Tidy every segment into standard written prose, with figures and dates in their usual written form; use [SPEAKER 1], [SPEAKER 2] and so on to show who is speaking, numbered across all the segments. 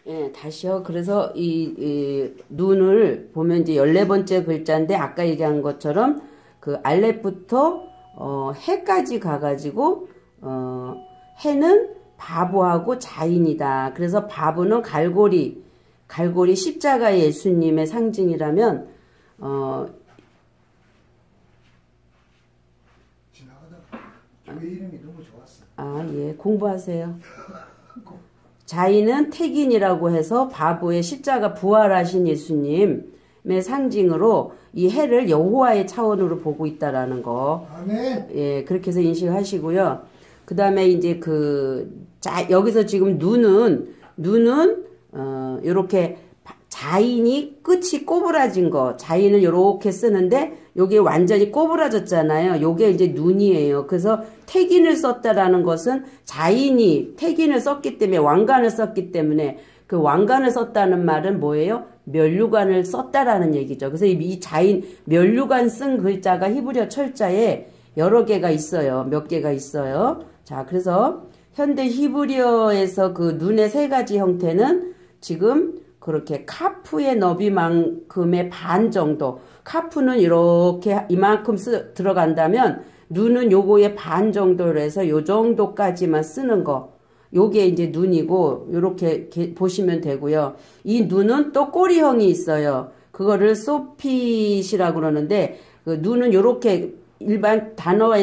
[SPEAKER 1] 예, 다시요. 그래서 이 눈을 보면 이제 14번째 글자인데 아까 얘기한 것처럼 그 알렙부터 해까지 가가지고 해는 바보하고 자인이다. 그래서 바보는 갈고리 십자가 예수님의 상징이라면
[SPEAKER 2] 지나가다가 교회 이름이 너무 좋았어.
[SPEAKER 1] 아, 예, 공부하세요. 자인은 태긴이라고 해서 바보의 십자가 부활하신 예수님의 상징으로 이 해를 여호와의 차원으로 보고 있다라는 거.
[SPEAKER 2] 아멘.
[SPEAKER 1] 예, 그렇게 해서 인식하시고요. 그 다음에 이제 여기서 지금 눈은 요렇게 자인이 끝이 꼬부라진 거. 자인을 요렇게 쓰는데 요게 완전히 꼬부라졌잖아요. 요게 이제 눈이에요. 그래서 태긴을 썼다라는 것은 자인이 태긴을 썼기 때문에 왕관을 썼기 때문에 그 왕관을 썼다는 말은 뭐예요? 면류관을 썼다라는 얘기죠. 그래서 이 자인 면류관 쓴 글자가 히브리어 철자에 여러 개가 있어요. 몇 개가 있어요. 자, 그래서 현대 히브리어에서 그 눈의 세 가지 형태는 지금 그렇게 카프의 너비만큼의 반 정도. 카프는 이렇게 이만큼 들어간다면 눈은 요거의 반 정도로 해서 요 정도까지만 쓰는 거. 요게 이제 눈이고 요렇게 보시면 되고요. 이 눈은 또 꼬리형이 있어요. 그거를 소핏이라고 그러는데 그 눈은 요렇게 일반 단어가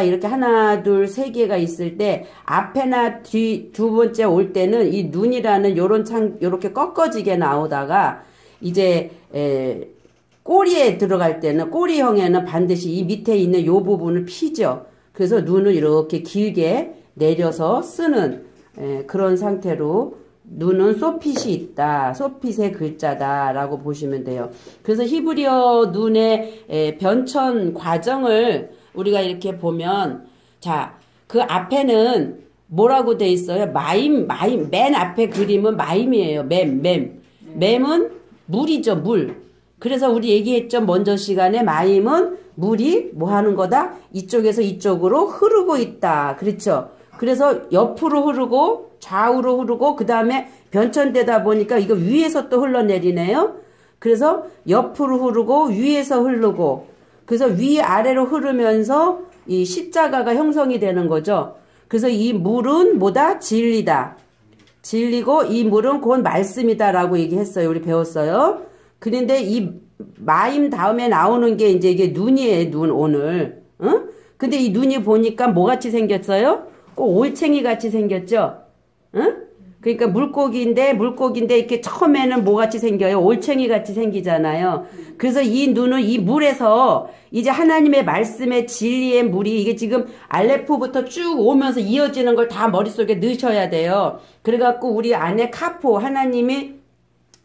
[SPEAKER 1] 이렇게 하나, 둘, 세 개가 있을 때 앞에나 두 번째 올 때는 이 눈이라는 요렇게 꺾어지게 나오다가 이제 꼬리에 들어갈 때는 꼬리형에는 반드시 이 밑에 있는 요 부분을 피죠. 그래서 눈을 이렇게 길게 내려서 쓰는 그런 상태로 눈은 소핏이 있다. 소핏의 글자다라고 보시면 돼요. 그래서 히브리어 눈의 변천 과정을 우리가 이렇게 보면 자, 그 앞에는 뭐라고 돼 있어요? 마임. 맨 앞에 그림은 마임이에요. 맴은 물이죠, 물. 그래서 우리 얘기했죠, 먼저 시간에 마임은 물이 뭐 하는 거다? 이쪽에서 이쪽으로 흐르고 있다. 그렇죠? 그래서 옆으로 흐르고 좌우로 흐르고 그 다음에 변천되다 보니까 이거 위에서 또 흘러내리네요. 그래서 옆으로 흐르고 위에서 흐르고 그래서 위아래로 흐르면서 이 십자가가 형성이 되는 거죠. 그래서 이 물은 뭐다? 진리다. 진리고 이 물은 곧 말씀이다라고 얘기했어요. 우리 배웠어요. 그런데 이 마임 다음에 나오는 게 이제 이게 눈이에요. 눈 오늘. 응? 근데 이 눈이 보니까 뭐 같이 생겼어요? 꼭 올챙이 같이 생겼죠? 응? 그러니까 물고기인데 이렇게 처음에는 뭐 같이 생겨요? 올챙이 같이 생기잖아요. 그래서 이 눈은 이 물에서 이제 하나님의 말씀의 진리의 물이 이게 지금 알레프부터 쭉 오면서 이어지는 걸 다 머릿속에 넣으셔야 돼요. 그래갖고 우리 안에 카포 하나님이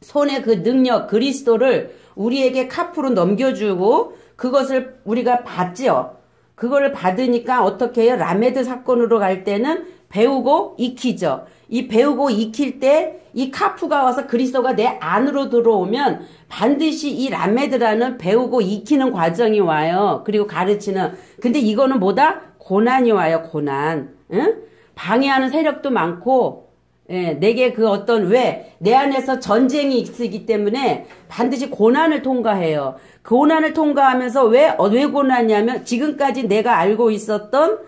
[SPEAKER 1] 손의 그 능력 그리스도를 우리에게 카프로 넘겨주고 그것을 우리가 받지요. 그거를 받으니까 어떻게 해요? 라메드 사건으로 갈 때는 배우고 익히죠. 이 배우고 익힐 때 이 카프가 와서 그리스도가 내 안으로 들어오면 반드시 이 라메드라는 배우고 익히는 과정이 와요. 그리고 가르치는. 근데 이거는 뭐다? 고난이 와요. 고난. 응? 방해하는 세력도 많고 예, 내게 그 어떤 내 안에서 전쟁이 있기 때문에 반드시 고난을 통과해요. 그 고난을 통과하면서 왜 고난이냐면 지금까지 내가 알고 있었던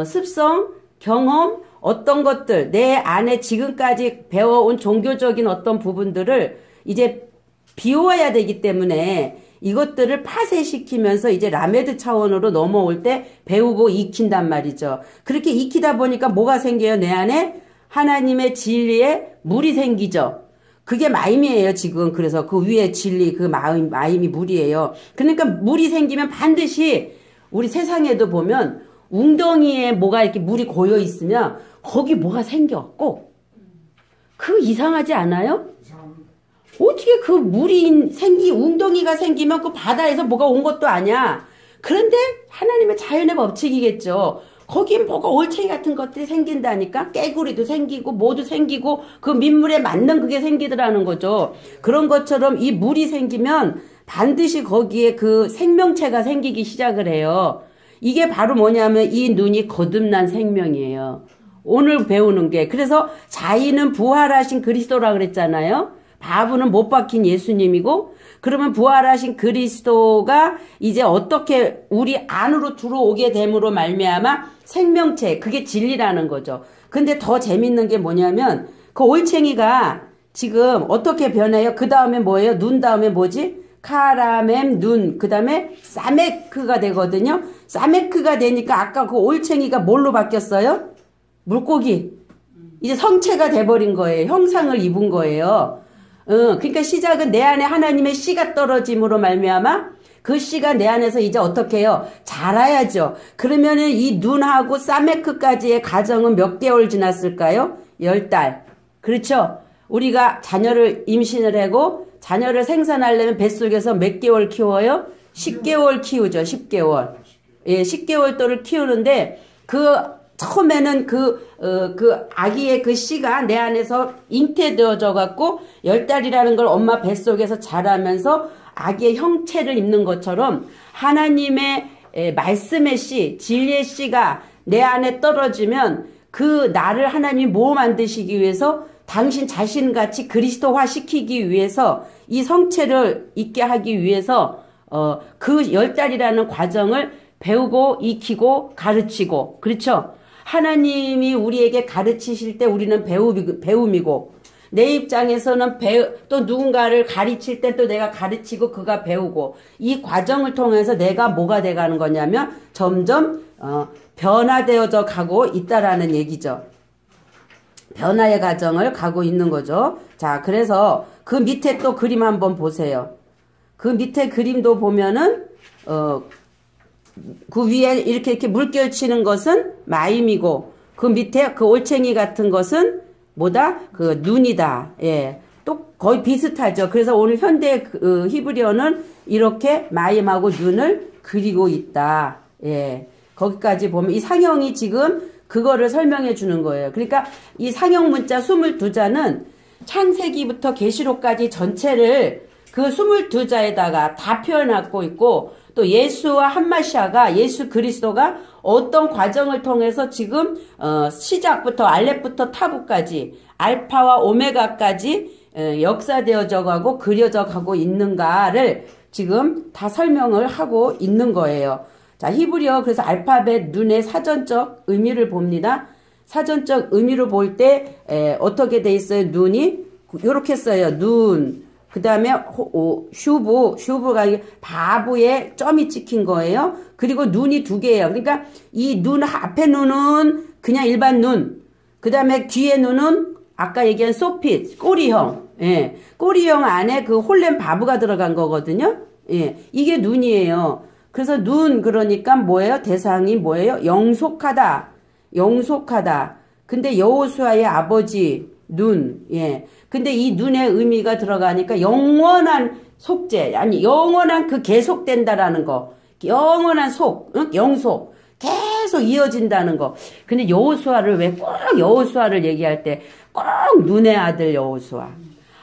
[SPEAKER 1] 습성, 경험, 어떤 것들 내 안에 지금까지 배워온 종교적인 어떤 부분들을 이제 비워야 되기 때문에 이것들을 파쇄시키면서 이제 라메드 차원으로 넘어올 때 배우고 익힌단 말이죠. 그렇게 익히다 보니까 뭐가 생겨요? 내 안에 하나님의 진리에 물이 생기죠. 그게 마임이에요, 지금. 그래서 그 위에 진리, 그 마임이 물이에요. 그러니까 물이 생기면 반드시 우리 세상에도 보면 웅덩이에 뭐가 이렇게 물이 고여 있으면 거기 뭐가 생겨, 꼭. 그 이상하지 않아요? 어떻게 그 물이 웅덩이가 생기면 그 바다에서 뭐가 온 것도 아니야. 그런데 하나님의 자연의 법칙이겠죠. 거기에 뭐가 올챙이 같은 것들이 생긴다니까. 깨구리도 생기고 뭐도 생기고 그 민물에 맞는 그게 생기더라는 거죠. 그런 것처럼 이 물이 생기면 반드시 거기에 그 생명체가 생기기 시작을 해요. 이게 바로 뭐냐면 이 눈이 거듭난 생명이에요. 오늘 배우는 게. 그래서 자인은 부활하신 그리스도라 그랬잖아요. 바보는 못 박힌 예수님이고, 그러면 부활하신 그리스도가 이제 어떻게 우리 안으로 들어오게 됨으로 말미암아 생명체, 그게 진리라는 거죠. 근데 더 재밌는 게 뭐냐면 그 올챙이가 지금 어떻게 변해요? 그 다음에 뭐예요? 눈 다음에 뭐지? 카라맴 눈, 그 다음에 사메크가 되거든요. 사메크가 되니까 아까 그 올챙이가 뭘로 바뀌었어요? 물고기. 이제 성체가 돼버린 거예요. 형상을 입은 거예요. 그러니까 시작은 내 안에 하나님의 씨가 떨어짐으로 말미암아 그 씨가 내 안에서 이제 어떻게 해요? 자라야죠. 그러면은 이 눈하고 사메크까지의 과정은 몇 개월 지났을까요? 10달. 그렇죠? 우리가 자녀를 임신을 하고 자녀를 생산하려면 뱃속에서 몇 개월 키워요? 10개월 키우죠. 10개월. 예, 10개월 또를 키우는데 처음에는 그 아기의 그 씨가 내 안에서 잉태되어져 갖고 10달이라는 걸 엄마 뱃속에서 자라면서 아기의 형체를 입는 것처럼 하나님의 말씀의 씨, 진리의 씨가 내 안에 떨어지면 그 나를 하나님이 뭐 만드시기 위해서 당신 자신같이 그리스도화 시키기 위해서 이 성체를 있게 하기 위해서 그 10달이라는 과정을 배우고 익히고 가르치고 그렇죠? 하나님이 우리에게 가르치실 때 우리는 배움이고 내 입장에서는 또 누군가를 가르칠 때 또 내가 가르치고 그가 배우고 이 과정을 통해서 내가 뭐가 돼가는 거냐면 점점 변화되어져 가고 있다라는 얘기죠. 변화의 과정을 가고 있는 거죠. 자, 그래서 그 밑에 또 그림 한번 보세요. 그 밑에 그림도 보면은 그 위에 이렇게 물결 치는 것은 마임이고 그 밑에 그 올챙이 같은 것은 뭐다? 그 눈이다. 예. 또 거의 비슷하죠. 그래서 오늘 현대 히브리어는 이렇게 마임하고 눈을 그리고 있다. 예. 거기까지 보면 이 상형이 지금 그거를 설명해 주는 거예요. 그러니까 이 상형 문자 22자는 창세기부터 계시록까지 전체를 그 22자에다가 다 표현하고 있고 또 예수와 한마시아가 예수 그리스도가 어떤 과정을 통해서 지금 시작부터 알렙부터 타부까지 알파와 오메가까지 역사되어져 가고 그려져 가고 있는가를 지금 다 설명을 하고 있는 거예요. 자, 히브리어 그래서 알파벳 눈의 사전적 의미를 봅니다. 사전적 의미로 볼 때 어떻게 돼 있어요? 눈이 요렇게 써요. 눈. 그 다음에 슈브가 바보에 점이 찍힌 거예요. 그리고 눈이 두 개예요. 그러니까 이 눈 앞에 눈은 그냥 일반 눈. 그 다음에 뒤에 눈은 아까 얘기한 소핏, 꼬리형. 예. 꼬리형 안에 그 홀렘 바보가 들어간 거거든요. 예. 이게 눈이에요. 그래서 눈 그러니까 뭐예요? 대상이 뭐예요? 영속하다. 영속하다. 근데 여호수아의 아버지 눈. 예. 근데 이 눈의 의미가 들어가니까 영원한 속죄, 아니 영원한 그 계속된다라는 거. 영원한 응? 영속. 계속 이어진다는 거. 근데 여호수아를 왜 꼭 여호수아를 얘기할 때 꼭 눈의 아들 여호수아.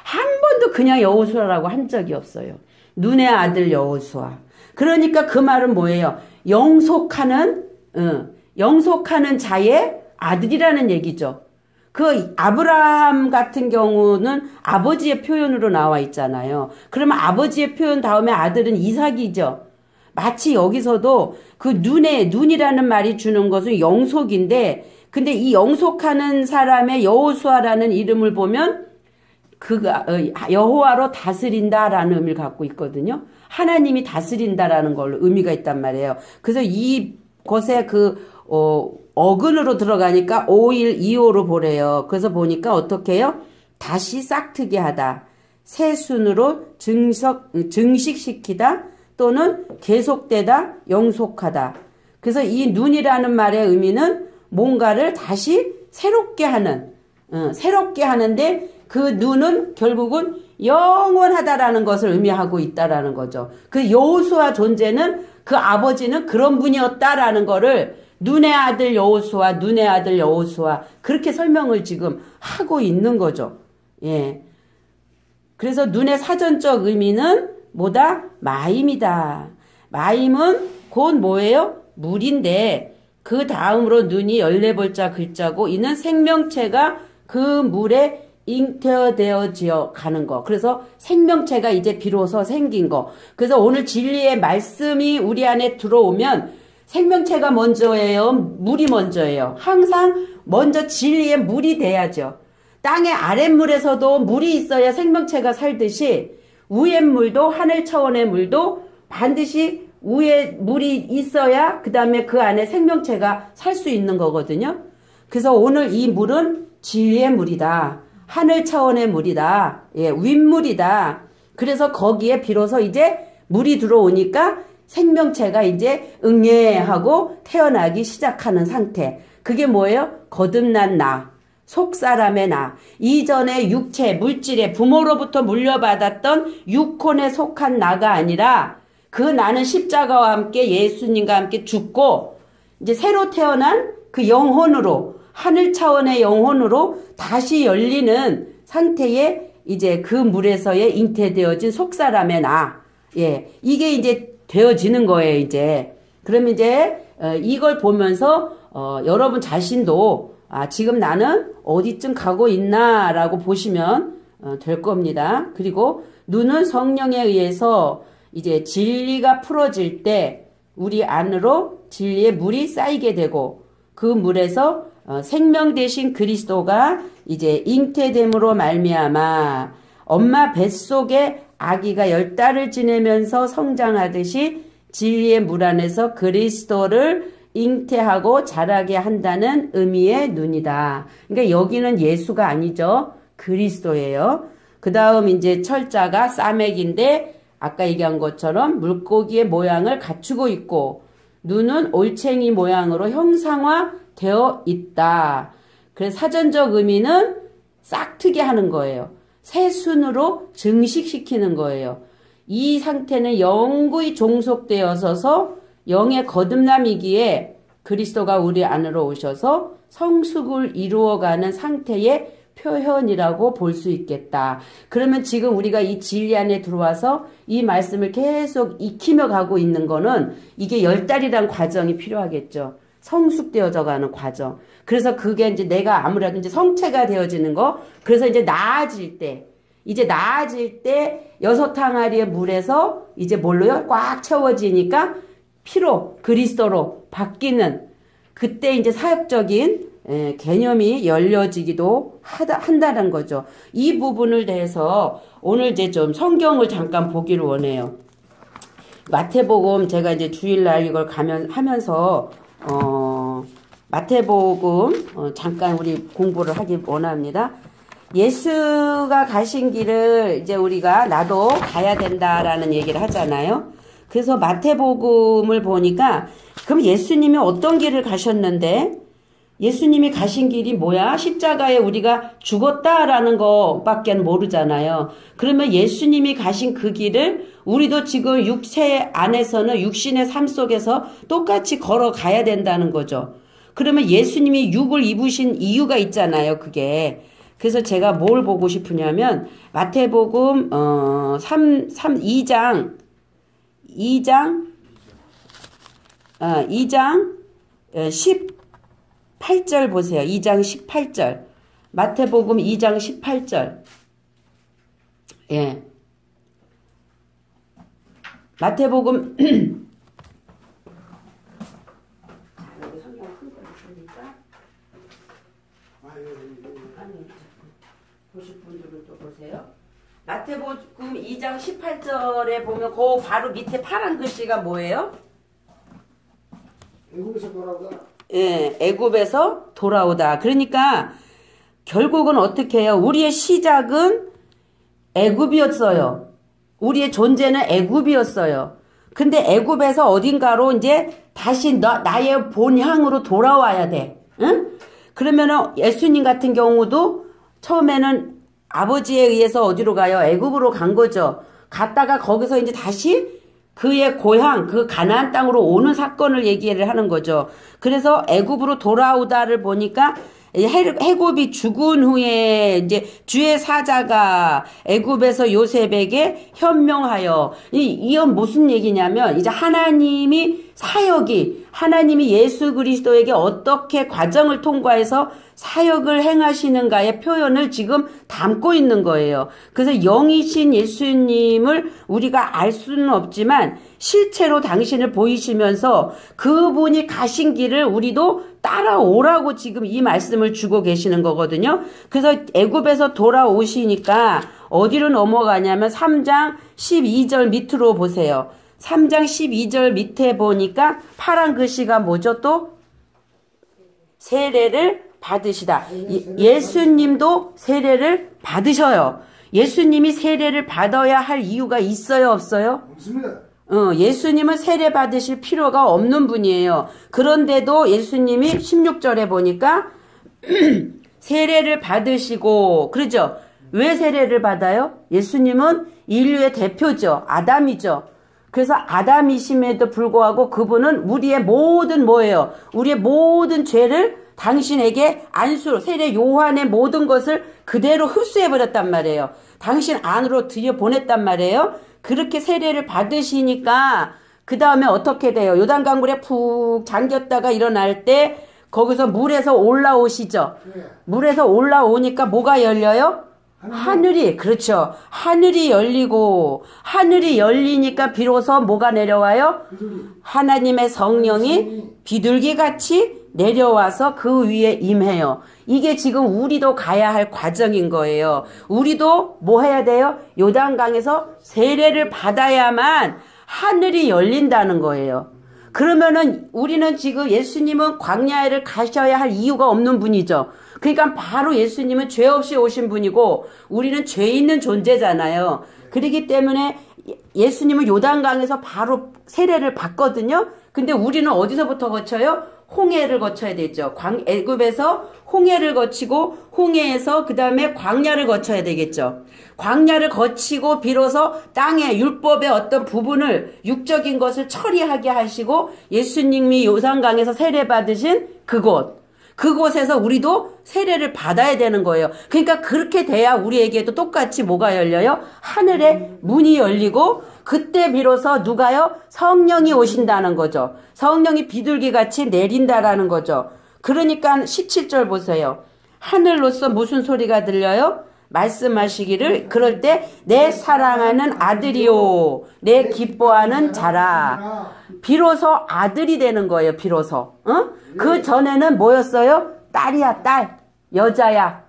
[SPEAKER 1] 한 번도 그냥 여호수아라고 한 적이 없어요. 눈의 아들 여호수아. 그러니까 그 말은 뭐예요? 영속하는 자의 아들이라는 얘기죠. 그 아브라함 같은 경우는 아버지의 표현으로 나와 있잖아요. 그러면 아버지의 표현 다음에 아들은 이삭이죠. 마치 여기서도 그 눈이라는 말이 주는 것은 영속인데, 근데 이 영속하는 사람의 여호수아라는 이름을 보면 그가 여호와로 다스린다라는 의미를 갖고 있거든요. 하나님이 다스린다라는 걸로 의미가 있단 말이에요. 그래서 이것에 어근으로 들어가니까 512호로 보래요. 그래서 보니까 어떻게 해요? 다시 싹트게 하다. 새순으로 증식시키다 또는 계속되다, 영속하다. 그래서 이 눈이라는 말의 의미는 뭔가를 다시 새롭게 하는데 그 눈은 결국은 영원하다라는 것을 의미하고 있다라는 거죠. 그 여호수아 존재는 그 아버지는 그런 분이었다라는 거를 눈의 아들 여호수아 그렇게 설명을 지금 하고 있는 거죠. 예. 그래서 눈의 사전적 의미는 뭐다? 마임이다. 마임은 곧 뭐예요? 물인데 그 다음으로 눈이 14볼자 글자고 이는 생명체가 그 물에 잉태되어지어 가는 거. 그래서 생명체가 이제 비로소 생긴 거. 그래서 오늘 진리의 말씀이 우리 안에 들어오면 생명체가 먼저예요? 물이 먼저예요? 항상 먼저 진리의 물이 돼야죠. 땅의 아랫물에서도 물이 있어야 생명체가 살듯이 위의 물도 하늘 차원의 물도 반드시 위에 물이 있어야 그 다음에 그 안에 생명체가 살 수 있는 거거든요. 그래서 오늘 이 물은 진리의 물이다. 하늘 차원의 물이다. 예, 윗물이다. 그래서 거기에 비로소 이제 물이 들어오니까 생명체가 이제 응애하고 태어나기 시작하는 상태. 그게 뭐예요? 거듭난 나. 속사람의 나. 이전에 육체, 물질의 부모로부터 물려받았던 육혼에 속한 나가 아니라 그 나는 십자가와 함께 예수님과 함께 죽고 이제 새로 태어난 그 영혼으로 하늘 차원의 영혼으로 다시 열리는 상태에 이제 그 물에서의 잉태되어진 속사람의 나. 예. 이게 이제 되어지는 거예요, 이제. 그럼 이제 이걸 보면서 여러분 자신도 지금 나는 어디쯤 가고 있나라고 보시면 될 겁니다. 그리고 눈은 성령에 의해서 이제 진리가 풀어질 때 우리 안으로 진리의 물이 쌓이게 되고 그 물에서 생명 대신 그리스도가 이제 잉태됨으로 말미암아 엄마 뱃속에 아기가 10달을 지내면서 성장하듯이 진리의 물 안에서 그리스도를 잉태하고 자라게 한다는 의미의 눈이다. 그러니까 여기는 예수가 아니죠. 그리스도예요. 그 다음 이제 철자가 싸맥인데 아까 얘기한 것처럼 물고기의 모양을 갖추고 있고 눈은 올챙이 모양으로 형상화되어 있다. 그래서 사전적 의미는 싹트게 하는 거예요. 새순으로 증식시키는 거예요. 이 상태는 영구히 종속되어서서 영의 거듭남이기에 그리스도가 우리 안으로 오셔서 성숙을 이루어가는 상태의 표현이라고 볼 수 있겠다. 그러면 지금 우리가 이 진리 안에 들어와서 이 말씀을 계속 익히며 가고 있는 거는 이게 10달이란 과정이 필요하겠죠. 성숙되어져 가는 과정. 그래서 그게 이제 내가 아무래도 이제 성체가 되어지는 거. 그래서 이제 나아질 때, 여섯 항아리의 물에서 이제 뭘로요? 꽉 채워지니까 피로, 그리스도로 바뀌는 그때 이제 사역적인 개념이 열려지기도 한다는 거죠. 이 부분을 대해서 오늘 이제 좀 성경을 잠깐 보기를 원해요. 마태복음 제가 이제 주일날 이걸 하면서 마태복음 잠깐 우리 공부를 하기 원합니다. 예수가 가신 길을 이제 우리가 나도 가야 된다라는 얘기를 하잖아요. 그래서 마태복음을 보니까 그럼 예수님이 어떤 길을 가셨는데 예수님이 가신 길이 뭐야? 십자가에 우리가 죽었다라는 거밖에 모르잖아요. 그러면 예수님이 가신 그 길을 우리도 지금 육체 안에서는 육신의 삶 속에서 똑같이 걸어가야 된다는 거죠. 그러면 예수님이 육을 입으신 이유가 있잖아요. 그게. 그래서 제가 뭘 보고 싶으냐면 마태복음 2장 18절 보세요. 2장 18절. 마태복음 2장 18절. 예. 마태복음 여기 성경 큰 거 있으니까 보실 분들은 또 보세요. 마태복음 2장 18절에 보면 그 바로 밑에 파란 글씨가 뭐예요?
[SPEAKER 2] 애굽에서 돌아오다.
[SPEAKER 1] 예, 애굽에서 돌아오다. 그러니까 결국은 어떻게 해요? 우리의 시작은 애굽이었어요. 우리의 존재는 애굽이었어요. 근데 애굽에서 어딘가로 이제 다시 나의 본향으로 돌아와야 돼. 응? 그러면은 예수님 같은 경우도 처음에는 아버지에 의해서 어디로 가요? 애굽으로 간 거죠. 갔다가 거기서 이제 다시 그의 고향, 그 가나안 땅으로 오는 사건을 얘기를 하는 거죠. 그래서 애굽으로 돌아오다를 보니까 애굽이 죽은 후에 이제 주의 사자가 애굽에서 요셉에게 현명하여 이건 무슨 얘기냐면 이제 하나님이 사역이 하나님이 예수 그리스도에게 어떻게 과정을 통과해서 사역을 행하시는가의 표현을 지금 담고 있는 거예요. 그래서 영이신 예수님을 우리가 알 수는 없지만 실체로 당신을 보이시면서 그분이 가신 길을 우리도 따라오라고 지금 이 말씀을 주고 계시는 거거든요. 그래서 애굽에서 돌아오시니까 어디로 넘어가냐면 3장 12절 밑으로 보세요. 3장 12절 밑에 보니까 파란 글씨가 뭐죠 또? 세례를 받으시다. 예수님도 세례를 받으셔요. 예수님이 세례를 받아야 할 이유가 있어요 없어요?
[SPEAKER 2] 없습니다.
[SPEAKER 1] 예수님은 세례 받으실 필요가 없는 분이에요. 그런데도 예수님이 16절에 보니까 세례를 받으시고 그러죠. 왜 세례를 받아요? 예수님은 인류의 대표죠. 아담이죠. 그래서 아담이심에도 불구하고 그분은 우리의 모든 뭐예요? 우리의 모든 죄를 당신에게 안수로 세례 요한의 모든 것을 그대로 흡수해버렸단 말이에요. 당신 안으로 들여보냈단 말이에요. 그렇게 세례를 받으시니까 그 다음에 어떻게 돼요? 요단강물에 푹 잠겼다가 일어날 때 거기서 물에서 올라오시죠. 물에서 올라오니까 뭐가 열려요? 하늘이 그렇죠. 하늘이 열리고 하늘이 열리니까 비로소 뭐가 내려와요? 하나님의 성령이 비둘기같이 내려와서 그 위에 임해요. 이게 지금 우리도 가야 할 과정인 거예요. 우리도 뭐 해야 돼요? 요단강에서 세례를 받아야만 하늘이 열린다는 거예요. 그러면은 우리는 지금 예수님은 광야를 가셔야 할 이유가 없는 분이죠. 그러니까 바로 예수님은 죄 없이 오신 분이고 우리는 죄 있는 존재잖아요. 그렇기 때문에 예수님은 요단강에서 바로 세례를 받거든요. 근데 우리는 어디서부터 거쳐요? 홍해를 거쳐야 되죠. 애굽에서 홍해를 거치고 홍해에서 그 다음에 광야를 거쳐야 되겠죠. 광야를 거치고 비로소 땅의 율법의 어떤 부분을 육적인 것을 처리하게 하시고 예수님이 요단강에서 세례 받으신 그곳에서 우리도 세례를 받아야 되는 거예요. 그러니까 그렇게 돼야 우리에게도 똑같이 뭐가 열려요? 하늘의 문이 열리고 그때 비로소 누가요? 성령이 오신다는 거죠. 성령이 비둘기같이 내린다라는 거죠. 그러니까 17절 보세요. 하늘로서 무슨 소리가 들려요? 말씀하시기를 그럴 때 내 사랑하는 아들이요 내 기뻐하는 자라. 비로소 아들이 되는 거예요. 비로소. 그 전에는 뭐였어요? 딸이야 딸. 여자야.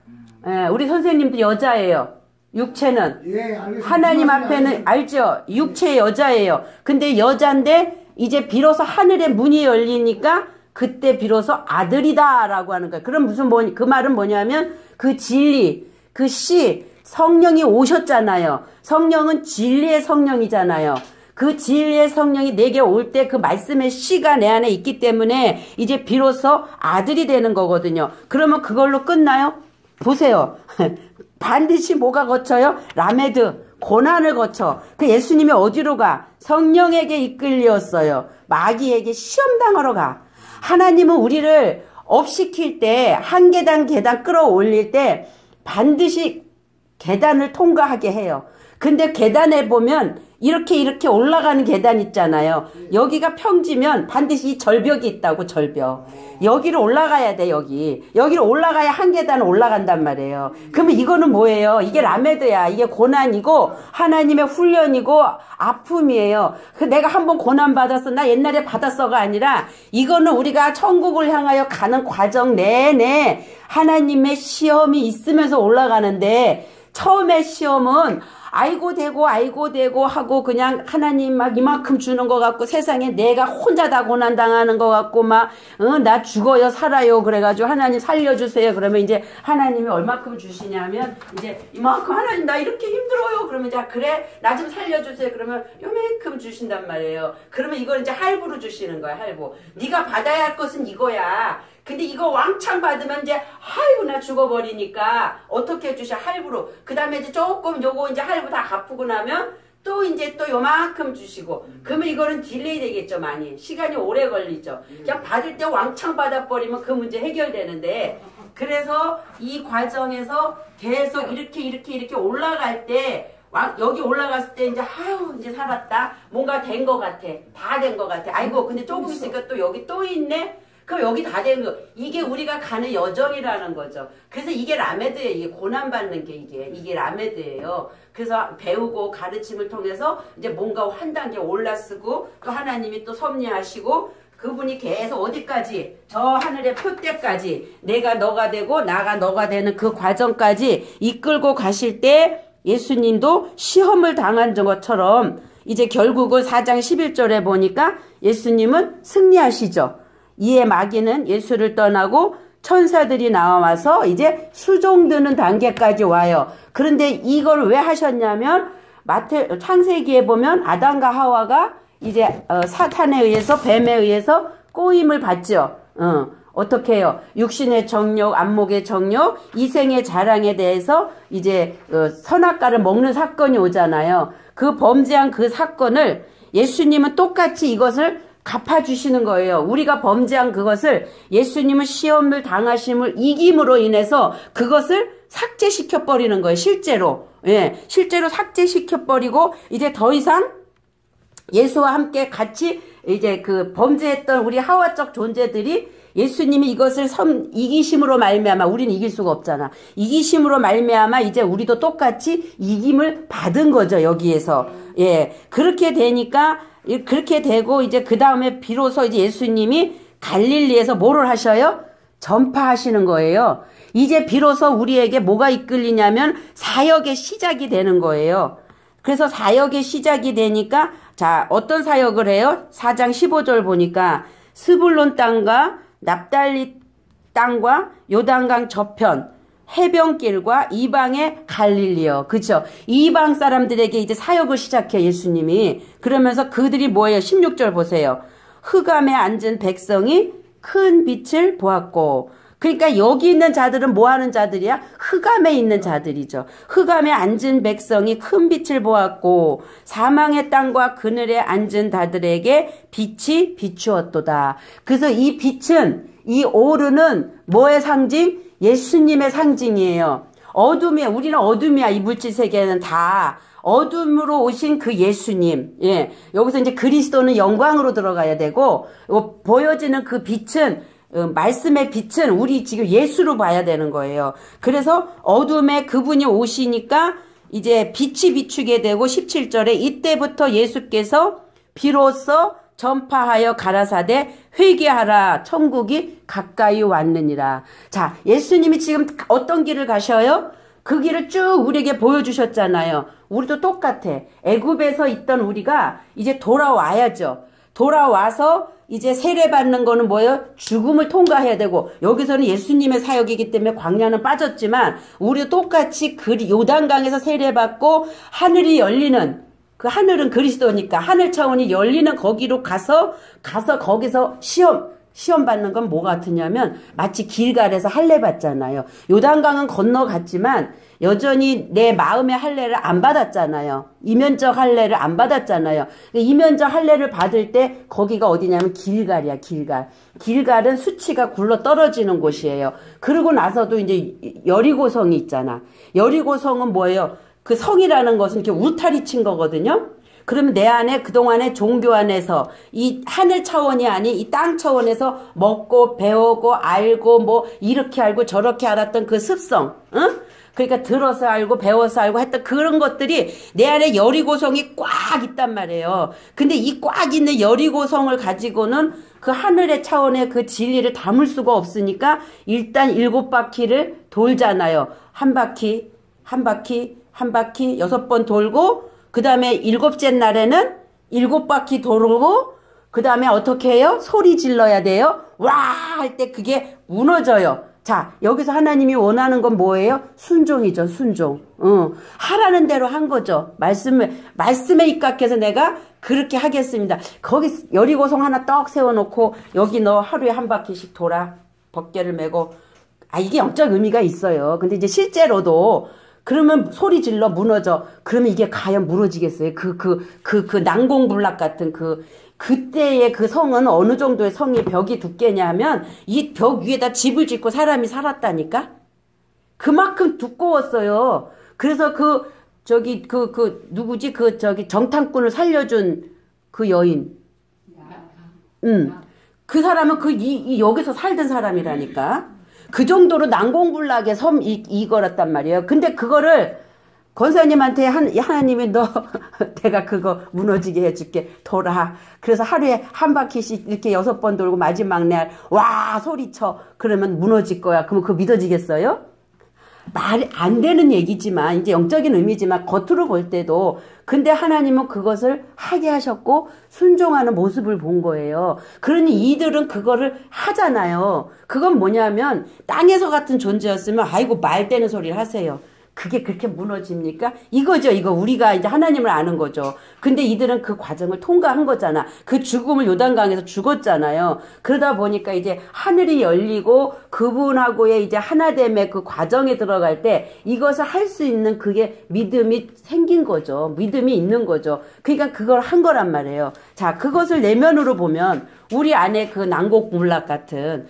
[SPEAKER 1] 우리 선생님도 여자예요. 육체는. 하나님 앞에는 알죠? 육체의 여자예요. 근데 여잔데 이제 비로소 하늘의 문이 열리니까 그때 비로소 아들이다라고 하는 거예요. 그럼 그 말은 뭐냐면 그 진리, 그 씨, 성령이 오셨잖아요. 성령은 진리의 성령이잖아요. 그 진리의 성령이 내게 올 때 그 말씀의 씨가 내 안에 있기 때문에 이제 비로소 아들이 되는 거거든요. 그러면 그걸로 끝나요? 보세요. 반드시 뭐가 거쳐요? 라메드, 고난을 거쳐. 그 예수님이 어디로 가? 성령에게 이끌렸어요. 마귀에게 시험당하러 가. 하나님은 우리를 업시킬 때 한 계단 끌어올릴 때 반드시 계단을 통과하게 해요. 근데 계단에 보면 이렇게 올라가는 계단 있잖아요. 여기가 평지면 반드시 이 절벽이 있다고, 절벽. 여기로 올라가야 돼, 여기로 올라가야 한 계단 올라간단 말이에요. 그러면 이거는 뭐예요? 이게 라메드야. 이게 고난이고 하나님의 훈련이고 아픔이에요. 내가 한번 고난 받았어, 나 옛날에 받았어가 아니라 이거는 우리가 천국을 향하여 가는 과정 내내 하나님의 시험이 있으면서 올라가는데, 처음에 시험은 아이고 되고 하고 그냥 하나님 막 이만큼 주는 것 같고 세상에 내가 혼자 다 고난 당하는 것 같고 막 나 죽어요 살아요 그래가지고 하나님 살려주세요. 그러면 이제 하나님이 얼마큼 주시냐면 이제 이만큼, 하나님 나 이렇게 힘들어요. 그러면 이제 그래 나 좀 살려주세요. 그러면 요만큼 주신단 말이에요. 그러면 이걸 이제 할부로 주시는 거야. 할부. 네가 받아야 할 것은 이거야. 근데 이거 왕창 받으면 이제 아이고 나 죽어버리니까 어떻게 해주셔? 할부로. 그 다음에 이제 조금 요거 이제 할부 다 갚고 나면 또 이제 또 요만큼 주시고, 그러면 이거는 딜레이 되겠죠. 많이 시간이 오래 걸리죠. 그냥 받을 때 왕창 받아버리면 그 문제 해결되는데, 그래서 이 과정에서 계속 이렇게 올라갈 때 막 여기 올라갔을 때 이제 아유 이제 살았다. 뭔가 된 것 같아. 다 된 것 같아. 아이고 근데 조금 있으니까 또 여기 또 있네. 그럼 여기 다 된 거. 이게 우리가 가는 여정이라는 거죠. 그래서 이게 라메드예요. 이게 고난받는 게 이게 라메드예요. 그래서 배우고 가르침을 통해서 이제 뭔가 한 단계 올라쓰고 또 하나님이 또 섭리하시고 그분이 계속 어디까지 저 하늘의 표대까지 내가 너가 되고 나가 너가 되는 그 과정까지 이끌고 가실 때 예수님도 시험을 당한 것처럼 이제 결국은 4장 11절에 보니까 예수님은 승리하시죠. 이에 마귀는 예수를 떠나고 천사들이 나와서 이제 수종드는 단계까지 와요. 그런데 이걸 왜 하셨냐면 창세기에 보면 아담과 하와가 이제 사탄에 의해서 뱀에 의해서 꼬임을 받죠. 어떻게 해요? 육신의 정욕, 안목의 정욕, 이생의 자랑에 대해서 이제 선악과를 먹는 사건이 오잖아요. 그 범죄한 그 사건을 예수님은 똑같이 이것을 갚아주시는 거예요. 우리가 범죄한 그것을 예수님은 시험을 당하심을 이김으로 인해서 그것을 삭제시켜버리는 거예요. 실제로. 예, 실제로 삭제시켜버리고 이제 더 이상 예수와 함께 같이 이제 그 범죄했던 우리 하와적 존재들이 예수님이 이것을 이기심으로 말미암아 우리는 이길 수가 없잖아. 이기심으로 말미암아 이제 우리도 똑같이 이김을 받은 거죠. 여기에서. 예. 그렇게 되니까 그렇게 되고 이제 그 다음에 비로소 이제 예수님이 갈릴리에서 뭐를 하셔요? 전파하시는 거예요. 이제 비로소 우리에게 뭐가 이끌리냐면 사역의 시작이 되는 거예요. 그래서 사역의 시작이 되니까 자 어떤 사역을 해요? 4장 15절 보니까 스불론 땅과 납달리 땅과 요단강 저편 해변길과 이방의 갈릴리요. 그렇죠? 이방 사람들에게 이제 사역을 시작해 예수님이. 그러면서 그들이 뭐예요? 16절 보세요. 흑암에 앉은 백성이 큰 빛을 보았고. 그러니까 여기 있는 자들은 뭐 하는 자들이야? 흑암에 있는 자들이죠. 흑암에 앉은 백성이 큰 빛을 보았고 사망의 땅과 그늘에 앉은 자들에게 빛이 비추었도다. 그래서 이 빛은 이 오르는 뭐의 상징? 예수님의 상징이에요. 어둠이야. 우리는 어둠이야. 이 물질 세계는 다. 어둠으로 오신 그 예수님. 예. 여기서 이제 그리스도는 영광으로 들어가야 되고, 보여지는 그 빛은, 말씀의 빛은 우리 지금 예수로 봐야 되는 거예요. 그래서 어둠에 그분이 오시니까 이제 빛이 비추게 되고 17절에 이때부터 예수께서 비로소 전파하여 가라사대 회개하라 천국이 가까이 왔느니라. 자, 예수님이 지금 어떤 길을 가셔요? 그 길을 쭉 우리에게 보여주셨잖아요. 우리도 똑같아. 애굽에서 있던 우리가 이제 돌아와야죠. 돌아와서 이제 세례받는 거는 뭐예요? 죽음을 통과해야 되고 여기서는 예수님의 사역이기 때문에 광야는 빠졌지만 우리도 똑같이 요단강에서 세례받고 하늘이 열리는 그 하늘은 그리스도니까 하늘 차원이 열리는 거기로 가서 거기서 시험 받는 건 뭐 같으냐면 마치 길갈에서 할례 받잖아요. 요단강은 건너갔지만 여전히 내 마음의 할례를 안 받았잖아요. 이면적 할례를 안 받았잖아요. 이면적 할례를 받을 때 거기가 어디냐면 길갈이야. 길갈은 수치가 굴러 떨어지는 곳이에요. 그러고 나서도 이제 여리고성이 있잖아. 여리고성은 뭐예요? 그 성이라는 것은 이렇게 울타리 친 거거든요. 그러면 내 안에 그동안의 종교 안에서 이 하늘 차원이 아닌 이 땅 차원에서 먹고 배우고 알고 뭐 이렇게 알고 저렇게 알았던 그 습성, 응? 그러니까 들어서 알고 배워서 알고 했던 그런 것들이 내 안에 여리고성이 꽉 있단 말이에요. 근데 이 꽉 있는 여리고성을 가지고는 그 하늘의 차원의 그 진리를 담을 수가 없으니까 일단 7바퀴를 돌잖아요. 한 바퀴 6번 돌고 그 다음에 7째 날에는 7바퀴 돌고 그 다음에 어떻게 해요? 소리 질러야 돼요. 와! 할 때 그게 무너져요. 자, 여기서 하나님이 원하는 건 뭐예요? 순종이죠. 순종. 하라는 대로 한 거죠. 말씀에 입각해서 내가 그렇게 하겠습니다. 거기 여리고성 하나 떡 세워놓고 여기 너 하루에 한 바퀴씩 돌아. 벗개를 메고. 이게 영적 의미가 있어요. 근데 이제 실제로도 그러면 소리 질러 무너져. 그러면 이게 과연 무너지겠어요? 그 난공불락 같은 그때의 그 성은 어느 정도의 성의 벽이 두께냐 하면 이 벽 위에다 집을 짓고 사람이 살았다니까? 그만큼 두꺼웠어요. 그래서 그 저기 누구지? 저기 정탐꾼을 살려준 그 여인. 그 사람은 여기서 살던 사람이라니까. 그 정도로 난공불락의 이거랬단 말이에요. 근데 그거를 권사님한테 하나님이 내가 그거 무너지게 해줄게. 돌아. 그래서 하루에 한 바퀴씩 이렇게 6번 돌고 마지막 날 와 소리쳐. 그러면 무너질 거야. 그러면 그거 믿어지겠어요? 말이 안 되는 얘기지만 이제 영적인 의미지만 겉으로 볼 때도 근데 하나님은 그것을 하게 하셨고 순종하는 모습을 본 거예요. 그러니 이들은 그거를 하잖아요. 그건 뭐냐면 땅에서 같은 존재였으면 아이고 말 되는 소리를 하세요. 그게 그렇게 무너집니까? 이거죠. 이거 우리가 이제 하나님을 아는 거죠. 근데 이들은 그 과정을 통과한 거잖아. 그 죽음을 요단강에서 죽었잖아요. 그러다 보니까 이제 하늘이 열리고 그분하고의 이제 하나됨의 그 과정에 들어갈 때 이것을 할 수 있는 그게 믿음이 생긴 거죠. 믿음이 있는 거죠. 그러니까 그걸 한 거란 말이에요. 자, 그것을 내면으로 보면 우리 안에 그 난곡불락 같은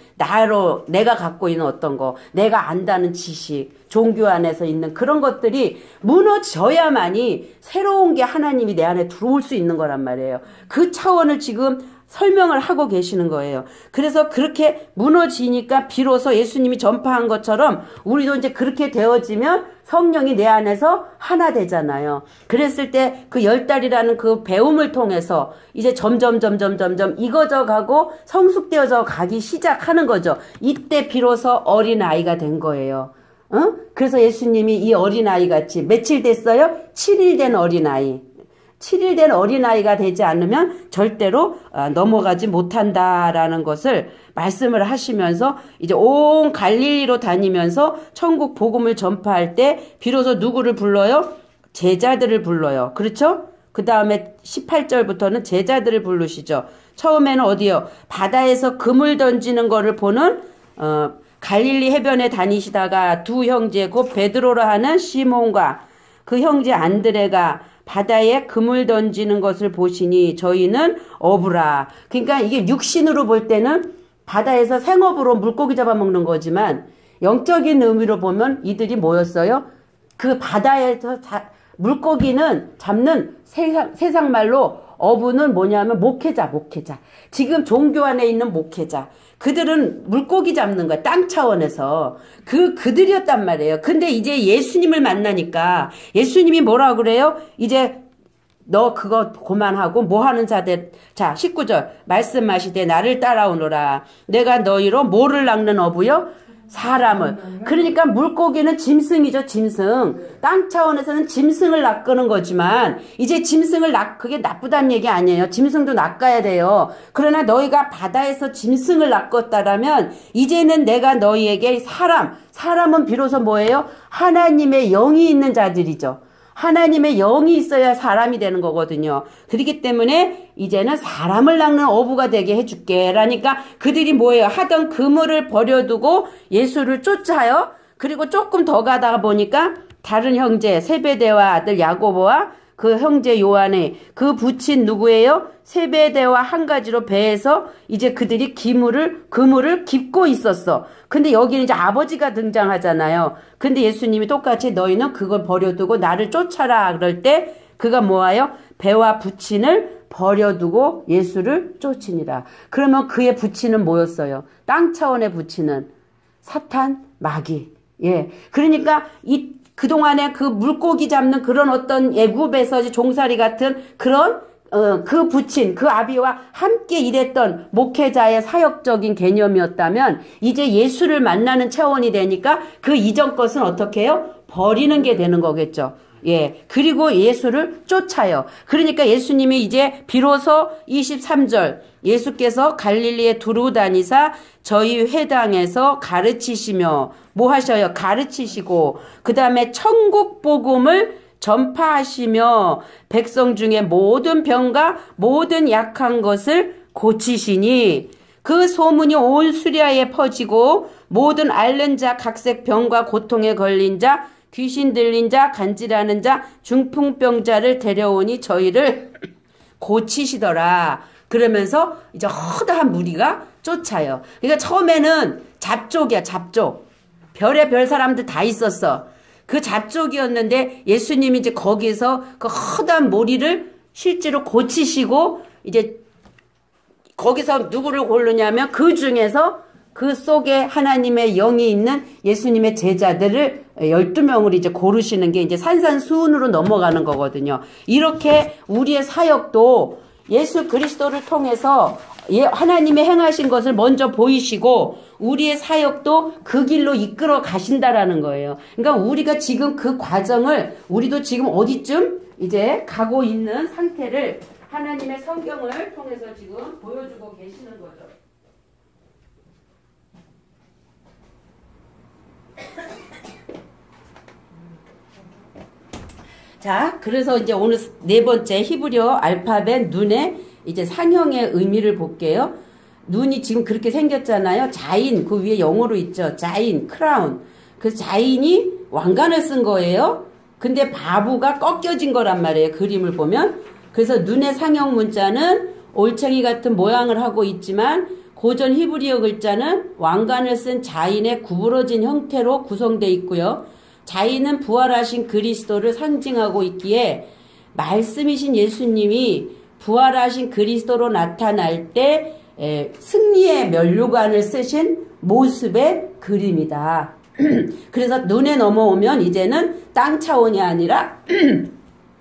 [SPEAKER 1] 내가 갖고 있는 어떤 거, 내가 안다는 지식, 종교 안에서 있는 그런 것들이 무너져야만이 새로운 게 하나님이 내 안에 들어올 수 있는 거란 말이에요. 그 차원을 지금 설명을 하고 계시는 거예요. 그래서 그렇게 무너지니까 비로소 예수님이 전파한 것처럼 우리도 이제 그렇게 되어지면 성령이 내 안에서 하나 되잖아요. 그랬을 때 그 10달이라는 그 배움을 통해서 이제 점점 익어져 가고 성숙되어져 가기 시작하는 거죠. 이때 비로소 어린아이가 된 거예요. 그래서 예수님이 이 어린아이 같이 며칠 됐어요? 7일 된 어린아이. 7일 된 어린아이가 되지 않으면 절대로 넘어가지 못한다라는 것을 말씀을 하시면서 이제 온 갈릴리로 다니면서 천국 복음을 전파할 때 비로소 누구를 불러요? 제자들을 불러요. 그렇죠? 그 다음에 18절부터는 제자들을 부르시죠. 처음에는 어디요? 바다에서 그물 던지는 거를 보는 갈릴리 해변에 다니시다가 두 형제 곧 베드로라 하는 시몬과 그 형제 안드레가 바다에 그물 던지는 것을 보시니 저희는 어부라. 그러니까 이게 육신으로 볼 때는 바다에서 생업으로 물고기 잡아먹는 거지만 영적인 의미로 보면 이들이 뭐였어요? 그 바다에서 물고기는 잡는 세상 말로 어부는 뭐냐면 목회자. 지금 종교 안에 있는 목회자. 그들은 물고기 잡는 거야. 땅 차원에서. 그들이었단 말이에요. 근데 이제 예수님을 만나니까 예수님이 뭐라 그래요? 이제 너 그거 그만하고 뭐 하는 자들. 자, 19절. 말씀하시되 나를 따라오너라. 내가 너희로 뭐를 낚는 어부요? 사람을. 그러니까 물고기는 짐승이죠, 짐승. 땅 차원에서는 짐승을 낚는 거지만 이제 짐승을 그게 나쁘다는 얘기 아니에요. 짐승도 낚아야 돼요. 그러나 너희가 바다에서 짐승을 낚았다라면 이제는 내가 너희에게 사람은 비로소 뭐예요? 하나님의 영이 있는 자들이죠. 하나님의 영이 있어야 사람이 되는 거거든요. 그렇기 때문에 이제는 사람을 낚는 어부가 되게 해줄게. 라니까 그들이 뭐예요? 하던 그물을 버려두고 예수를 쫓아요. 그리고 조금 더 가다가 보니까 다른 형제 세베대와 아들 야고보와 그 형제 요한의 그 부친 누구예요? 세베대와 한 가지로 배에서 이제 그들이 그물을 깁고 있었어. 근데 여기는 이제 아버지가 등장하잖아요. 근데 예수님이 똑같이 너희는 그걸 버려두고 나를 쫓아라. 그럴 때 그가 뭐예요? 배와 부친을 버려두고 예수를 쫓으니라. 그러면 그의 부친은 뭐였어요? 땅 차원의 부친은 사탄, 마귀. 예. 그러니까 그동안에 그 물고기 잡는 그런 어떤 애굽에서 종살이 같은 그런 그 부친, 그 아비와 함께 일했던 목회자의 사역적인 개념이었다면 이제 예수를 만나는 차원이 되니까 그 이전 것은 어떻게 해요? 버리는 게 되는 거겠죠. 예. 그리고 예수를 쫓아요. 그러니까 예수님이 이제 비로소 23절 예수께서 갈릴리에 두루 다니사 저희 회당에서 가르치시며 뭐 하셔요? 가르치시고 그 다음에 천국 복음을 전파하시며 백성 중에 모든 병과 모든 약한 것을 고치시니 그 소문이 온 수리아에 퍼지고 모든 앓는 자 각색 병과 고통에 걸린 자 귀신 들린 자 간질하는 자 중풍병자를 데려오니 저희를 고치시더라. 그러면서 이제 허다한 무리가 쫓아요. 그러니까 처음에는 잡족이야, 잡족. 별의 별 사람들 다 있었어. 그 잡족이었는데 예수님이 이제 거기서 그 허다한 모리를 실제로 고치시고 이제 거기서 누구를 고르냐면 그 중에서 그 속에 하나님의 영이 있는 예수님의 제자들을 12명을 이제 고르시는 게 이제 산산수훈으로 넘어가는 거거든요. 이렇게 우리의 사역도 예수 그리스도를 통해서 하나님의 행하신 것을 먼저 보이시고 우리의 사역도 그 길로 이끌어 가신다라는 거예요. 그러니까 우리가 지금 그 과정을 우리도 지금 어디쯤 이제 가고 있는 상태를 하나님의 성경을 통해서 지금 보여주고 계시는 거죠. 자, 그래서 이제 오늘 네 번째 히브리어 알파벳 눈의 이제 상형의 의미를 볼게요. 눈이 지금 그렇게 생겼잖아요. 자인, 그 위에 영어로 있죠. 자인, 크라운. 그 자인이 왕관을 쓴 거예요. 근데 바보가 꺾여진 거란 말이에요. 그림을 보면. 그래서 눈의 상형 문자는 올챙이 같은 모양을 하고 있지만 고전 히브리어 글자는 왕관을 쓴 자인의 구부러진 형태로 구성되어 있고요. 자인은 부활하신 그리스도를 상징하고 있기에 말씀이신 예수님이 부활하신 그리스도로 나타날 때 승리의 면류관을 쓰신 모습의 그림이다. 그래서 눈에 넘어오면 이제는 땅 차원이 아니라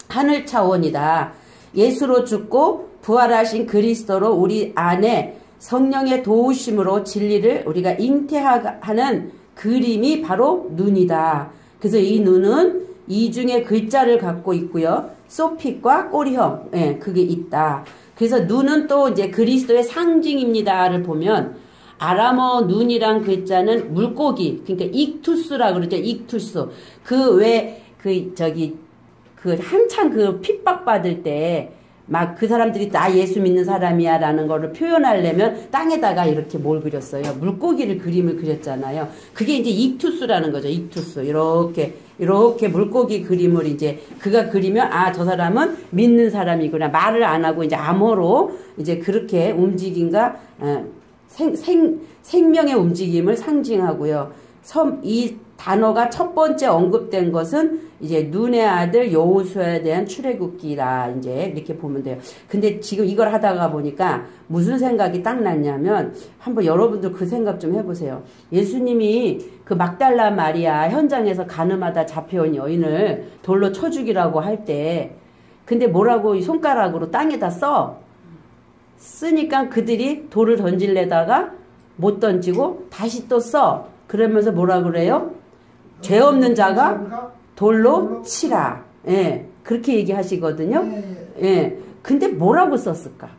[SPEAKER 1] 하늘 차원이다. 예수로 죽고 부활하신 그리스도로 우리 안에 성령의 도우심으로 진리를 우리가 잉태하는 그림이 바로 눈이다. 그래서 이 눈은 이중의 글자를 갖고 있고요. 소핏과 꼬리형, 그게 있다. 그래서 눈은 또 이제 그리스도의 상징입니다를 보면 아람어 눈이란 글자는 물고기, 그러니까 익투스라 그러죠. 익투스. 한창 그 핍박받을 때 막 그 사람들이 나 예수 믿는 사람이야 라는 거를 표현하려면 땅에다가 이렇게 뭘 그렸어요. 물고기를 그림을 그렸잖아요. 그게 이제 익투스라는 거죠. 익투스. 이렇게 물고기 그림을 이제 그가 그리면 저 사람은 믿는 사람이구나. 말을 안 하고 이제 암호로 이제 그렇게 움직임과 생명의 움직임을 상징하고요. 이 단어가 첫 번째 언급된 것은 이제 눈의 아들 여호수아에 대한 출애굽기라 이제 이렇게 보면 돼요. 근데 지금 이걸 하다가 보니까 무슨 생각이 딱 났냐면 한번 여러분들 그 생각 좀 해보세요. 예수님이 그 막달라 마리아 현장에서 가늠하다 잡혀온 여인을 돌로 쳐 죽이라고 할 때 근데 뭐라고 손가락으로 땅에다 쓰니까 그들이 돌을 던질래다가 못 던지고 다시 또 그러면서 뭐라 그래요? 죄 없는 자가 돌로 치라. 그렇게 얘기하시거든요. 근데 뭐라고 썼을까?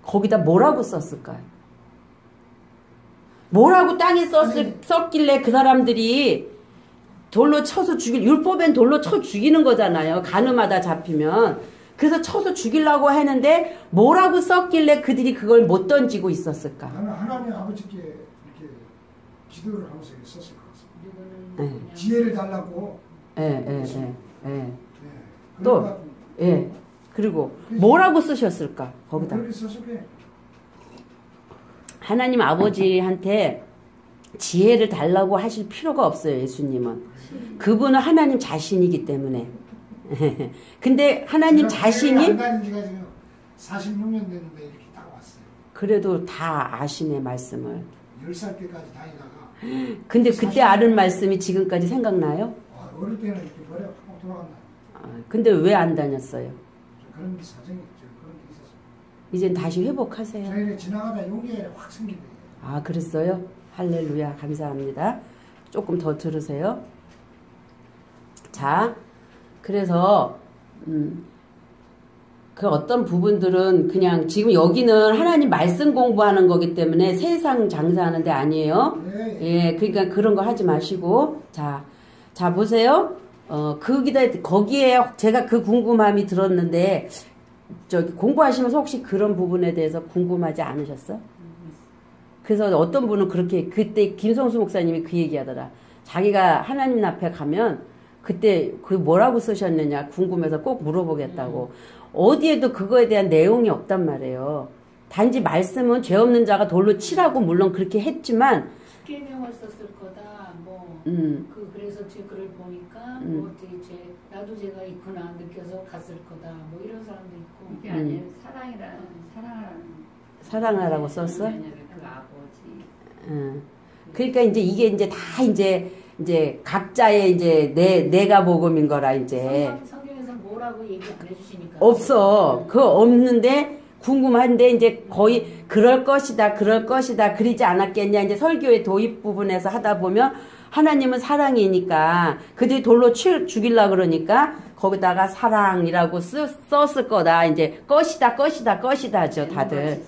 [SPEAKER 1] 거기다 뭐라고 썼을까요? 뭐라고 땅에 썼길래 그 사람들이 돌로 쳐서 율법엔 돌로 쳐 죽이는 거잖아요. 가늠하다 잡히면. 그래서 쳐서 죽이려고 했는데 뭐라고 썼길래 그들이 그걸 못 던지고 있었을까?
[SPEAKER 2] 하나님 아버지께 이렇게 기도를 하면서 썼을 것 같습니다. 지혜를 달라고.
[SPEAKER 1] 또, 그리고 뭐라고 쓰셨을까? 거기다. 하나님 아버지한테 지혜를 달라고 하실 필요가 없어요. 예수님은. 그분은 하나님 자신이기 때문에. 근데 하나님 자신이
[SPEAKER 2] 46년 됐는데 이렇게 딱 왔어요.
[SPEAKER 1] 그래도 다 아시네 말씀을.
[SPEAKER 2] 10살 때까지 다니다가.
[SPEAKER 1] 근데 그때 아는 말씀이 지금까지 생각나요?
[SPEAKER 2] 어릴 때는 이렇게 머리가 팍 돌아갔나요?
[SPEAKER 1] 근데 왜 안 다녔어요?
[SPEAKER 2] 그런 사정이 있죠. 그런 게 있었어요.
[SPEAKER 1] 이젠 다시 회복하세요.
[SPEAKER 2] 저희는 지나가다 용기가 확 생기네요.
[SPEAKER 1] 그랬어요? 할렐루야 감사합니다. 조금 더 들으세요. 자, 그래서 그 어떤 부분들은 그냥 지금 여기는 하나님 말씀 공부하는 거기 때문에 세상 장사하는 데 아니에요. 그러니까 그런 거 하지 마시고 자 보세요. 거기에 제가 그 궁금함이 들었는데 저기 공부하시면서 혹시 그런 부분에 대해서 궁금하지 않으셨어? 그래서 어떤 분은 그렇게 그때 김성수 목사님이 그 얘기하더라. 자기가 하나님 앞에 가면 그때 그 뭐라고 쓰셨느냐 궁금해서 꼭 물어보겠다고. 어디에도 그거에 대한 내용이 없단 말이에요. 단지 말씀은 죄 없는 자가 돌로 치라고 물론 그렇게 했지만
[SPEAKER 3] 십계명을 썼을 거다. 뭐 그래서 제 글을 보니까 뭐 어떻게 나도 제가 있구나 느껴서 갔을 거다 뭐 이런 사람도 있고.
[SPEAKER 4] 이게 아니에요.
[SPEAKER 1] 사랑하라고 썼어?
[SPEAKER 4] 그 아버지.
[SPEAKER 1] 그러니까 이게 이제 다 이제 각자의 이제 내가 복음인 거라 이제.
[SPEAKER 3] 성경에서 뭐라고 얘기 안 해주시니까.
[SPEAKER 1] 없어. 그거 없는데 궁금한데 이제 거의 그럴 것이다 그러지 않았겠냐 이제 설교의 도입 부분에서 하다 보면 하나님은 사랑이니까 그들이 돌로 죽이려고 그러니까 거기다가 사랑이라고 썼을 거다. 이제 것이다죠 다들.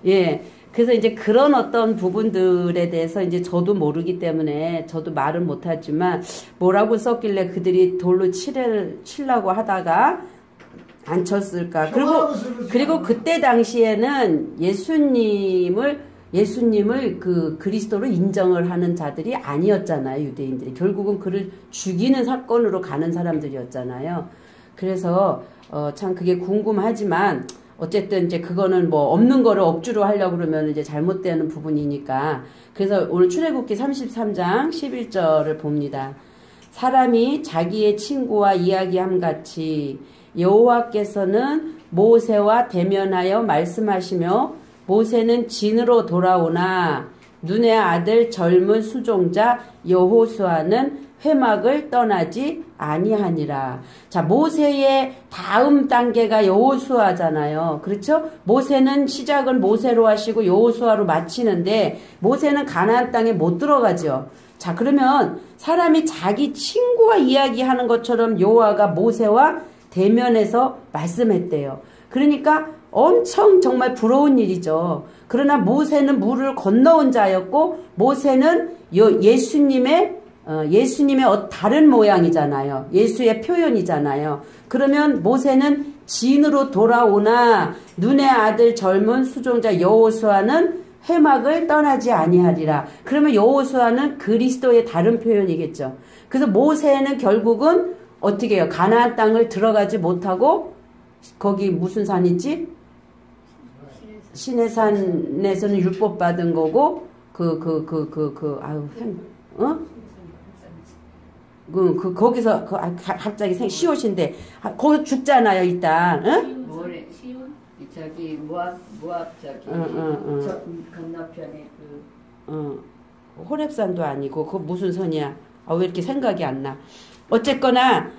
[SPEAKER 1] 예. 그래서 이제 그런 어떤 부분들에 대해서 이제 저도 모르기 때문에 저도 말은 못하지만 뭐라고 썼길래 그들이 돌로 치려고 하다가 안 쳤을까. 그리고 그때 당시에는 예수님을 그 그리스도로 인정을 하는 자들이 아니었잖아요. 유대인들이. 결국은 그를 죽이는 사건으로 가는 사람들이었잖아요. 그래서 참 그게 궁금하지만 어쨌든 이제 그거는 뭐 없는 거를 억지로 하려고 그러면 이제 잘못되는 부분이니까. 그래서 오늘 출애굽기 33장 11절을 봅니다. 사람이 자기의 친구와 이야기함 같이 여호와께서는 모세와 대면하여 말씀하시며 모세는 진으로 돌아오나 눈의 아들 젊은 수종자 여호수아는 회막을 떠나지 아니하니라. 자, 모세의 다음 단계가 여호수아잖아요. 그렇죠? 모세는 시작은 모세로 하시고 여호수아로 마치는데 모세는 가나안 땅에 못 들어가죠. 자, 그러면 사람이 자기 친구와 이야기하는 것처럼 여호와가 모세와 대면해서 말씀했대요. 그러니까 엄청 정말 부러운 일이죠. 그러나 모세는 물을 건너온 자였고 모세는 예수님의 다른 모양이잖아요. 예수의 표현이잖아요. 그러면 모세는 진으로 돌아오나 눈의 아들 젊은 수종자 여호수아는 회막을 떠나지 아니하리라. 그러면 여호수아는 그리스도의 다른 표현이겠죠. 그래서 모세는 결국은 어떻게 해요? 가나안 땅을 들어가지 못하고 거기 무슨 산이지? 시내산에서는 율법 받은 거고 거기서 갑자기 시옷인데 거기 죽잖아요 일단. 응?
[SPEAKER 4] 시온? 저기 모압 저기 저 건너편에
[SPEAKER 1] 호렙산도 아니고 그 무슨 선이야? 왜 이렇게 생각이 안 나? 어쨌거나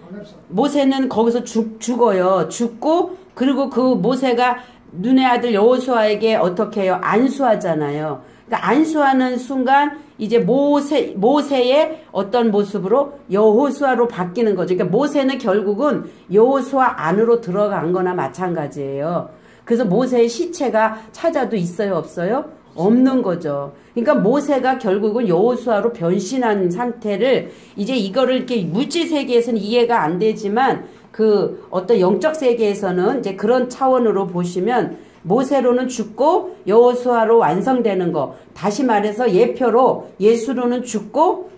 [SPEAKER 1] 모세는 거기서 죽어요. 죽고 그리고 그 모세가 눈의 아들 여호수아에게 어떻게 해요? 안수하잖아요. 그러니까 안수하는 순간 이제 모세의 어떤 모습으로 여호수아로 바뀌는 거죠. 그러니까 모세는 결국은 여호수아 안으로 들어간 거나 마찬가지예요. 그래서 모세의 시체가 찾아도 있어요, 없어요? 없는 거죠. 그러니까 모세가 결국은 여호수아로 변신한 상태를 이제 이거를 이렇게 물질 세계에서는 이해가 안 되지만 그 어떤 영적 세계에서는 이제 그런 차원으로 보시면 모세로는 죽고 여호수아로 완성되는 거. 다시 말해서 예표로 예수로는 죽고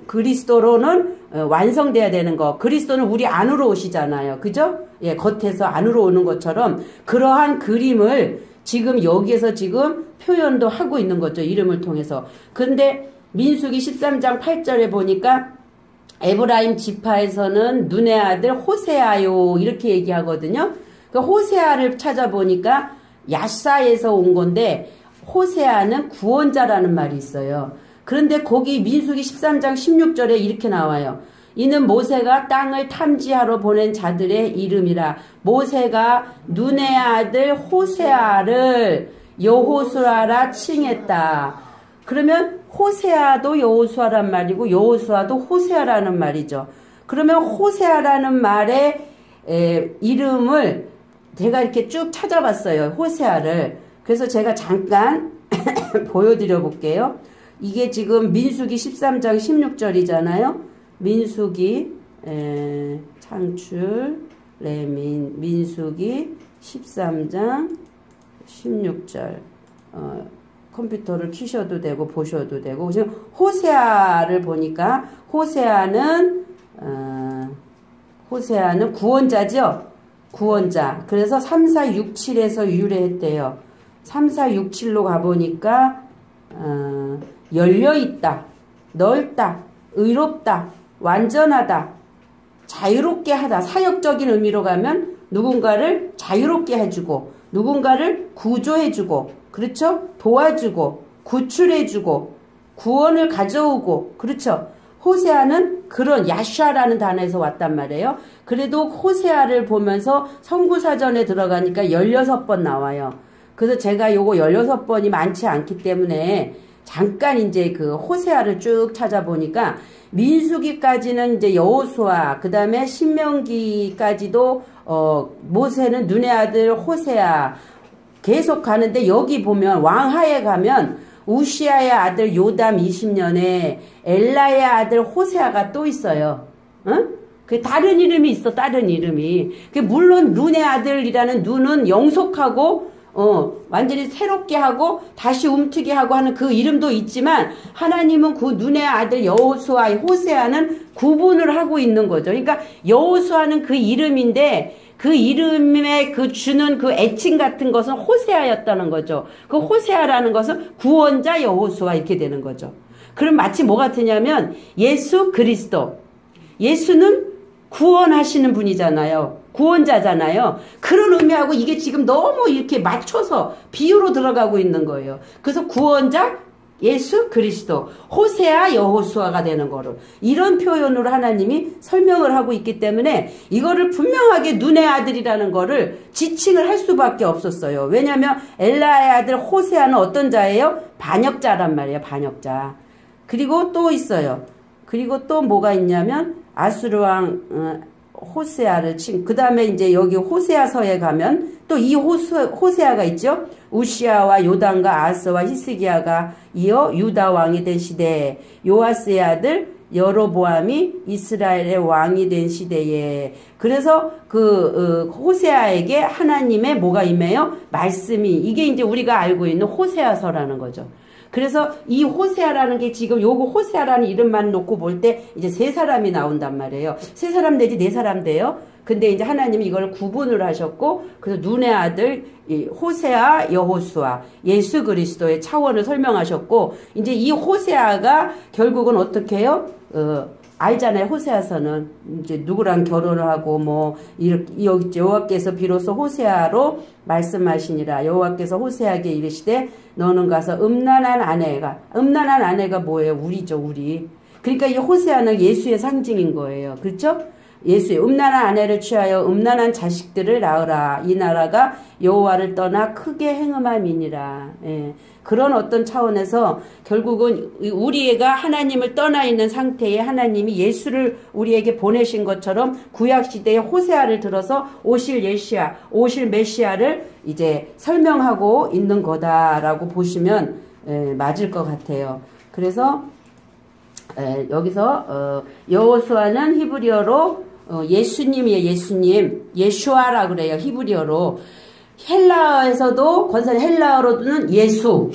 [SPEAKER 1] 그리스도로는 완성돼야 되는 거. 그리스도는 우리 안으로 오시잖아요. 그죠? 예, 겉에서 안으로 오는 것처럼 그러한 그림을 지금 여기에서 지금 표현도 하고 있는 거죠. 이름을 통해서. 근데 민수기 13장 8절에 보니까 에브라임 지파에서는 눈의 아들 호세아요 이렇게 얘기하거든요. 그 호세아를 찾아보니까 야사에서 온 건데 호세아는 구원자라는 말이 있어요. 그런데 거기 민수기 13장 16절에 이렇게 나와요. 이는 모세가 땅을 탐지하러 보낸 자들의 이름이라. 모세가 눈의 아들 호세아를 여호수아라 칭했다. 그러면 호세아도 여호수아란 말이고 여호수아도 호세아라는 말이죠. 그러면 호세아라는 말의 이름을 제가 이렇게 쭉 찾아봤어요. 호세아를. 그래서 제가 잠깐 보여드려 볼게요. 이게 지금 민수기 13장 16절이잖아요. 민수기 창출 민수기 13장 16절 컴퓨터를 키셔도 되고 보셔도 되고 지금 호세아를 보니까 호세아는 구원자죠. 구원자. 그래서 3467에서 유래했대요. 3467로 가보니까 열려있다. 넓다, 의롭다, 완전하다, 자유롭게 하다. 사역적인 의미로 가면 누군가를 자유롭게 해주고 누군가를 구조해주고 그렇죠? 도와주고 구출해주고 구원을 가져오고 그렇죠? 호세아는 그런 야샤라는 단어에서 왔단 말이에요. 그래도 호세아를 보면서 성구사전에 들어가니까 16번 나와요. 그래서 제가 요거 16번이 많지 않기 때문에 잠깐 이제 그 호세아를 쭉 찾아보니까 민수기까지는 이제 여호수아, 그 다음에 신명기까지도 모세는 눈의 아들 호세아 계속 가는데 여기 보면 왕하에 가면 우시아의 아들 요담 20년에 엘라의 아들 호세아가 또 있어요. 응? 그 다른 이름이 있어, 다른 이름이. 그 물론 눈의 아들이라는 눈은 영속하고 완전히 새롭게 하고 다시 움트게 하고 하는 그 이름도 있지만 하나님은 그 눈의 아들 여호수아, 호세아는 구분을 하고 있는 거죠. 그러니까 여호수아는 그 이름인데 그 이름에 그 주는 그 애칭 같은 것은 호세아였다는 거죠. 그 호세아라는 것은 구원자 여호수아 이렇게 되는 거죠. 그럼 마치 뭐 같으냐면 예수 그리스도. 예수는 구원하시는 분이잖아요. 구원자잖아요. 그런 의미하고 이게 지금 너무 이렇게 맞춰서 비유로 들어가고 있는 거예요. 그래서 구원자 예수 그리스도, 호세아 여호수아가 되는 거로 이런 표현으로 하나님이 설명을 하고 있기 때문에 이거를 분명하게 눈의 아들이라는 거를 지칭을 할 수밖에 없었어요. 왜냐하면 엘라의 아들 호세아는 어떤 자예요? 반역자란 말이에요. 반역자. 그리고 또 있어요. 그리고 또 뭐가 있냐면 아수르 왕 호세아를 그 다음에 이제 여기 호세아서에 가면 또 이 호세아가 있죠. 우시아와 요담과 아하스와 히스기야가 이어 유다 왕이 된 시대, 요아스의 아들 여로보암이 이스라엘의 왕이 된 시대에, 그래서 그 호세아에게 하나님의 뭐가 임해요? 말씀이, 이게 이제 우리가 알고 있는 호세아서라는 거죠. 그래서 이 호세아라는 게 지금 요거 호세아라는 이름만 놓고 볼 때 이제 세 사람이 나온단 말이에요. 세 사람 내지 네 사람 돼요. 근데 이제 하나님이 이걸 구분을 하셨고, 그래서 눈의 아들 호세아 여호수아 예수 그리스도의 차원을 설명하셨고, 이제 이 호세아가 결국은 어떻게 해요? 알잖아요. 호세아서는 이제 누구랑 결혼을 하고 뭐 여호와께서 비로소 호세아로 말씀하시니라. 여호와께서 호세아에게 이르시되 너는 가서 음란한 아내가 뭐예요? 우리죠, 우리. 그러니까 이 호세아는 예수의 상징인 거예요. 그렇죠? 예수의 음란한 아내를 취하여 음란한 자식들을 낳으라. 이 나라가 여호와를 떠나 크게 행음함이니라. 예. 그런 어떤 차원에서 결국은 우리가 하나님을 떠나 있는 상태에 하나님이 예수를 우리에게 보내신 것처럼 구약시대의 호세아를 들어서 오실 메시아를 이제 설명하고 있는 거다라고 보시면 맞을 것 같아요. 그래서 여기서 여호수아는 히브리어로 예수님이에요. 예수님. 예슈아라 그래요. 히브리어로. 헬라어에서도 헬라어로는 예수.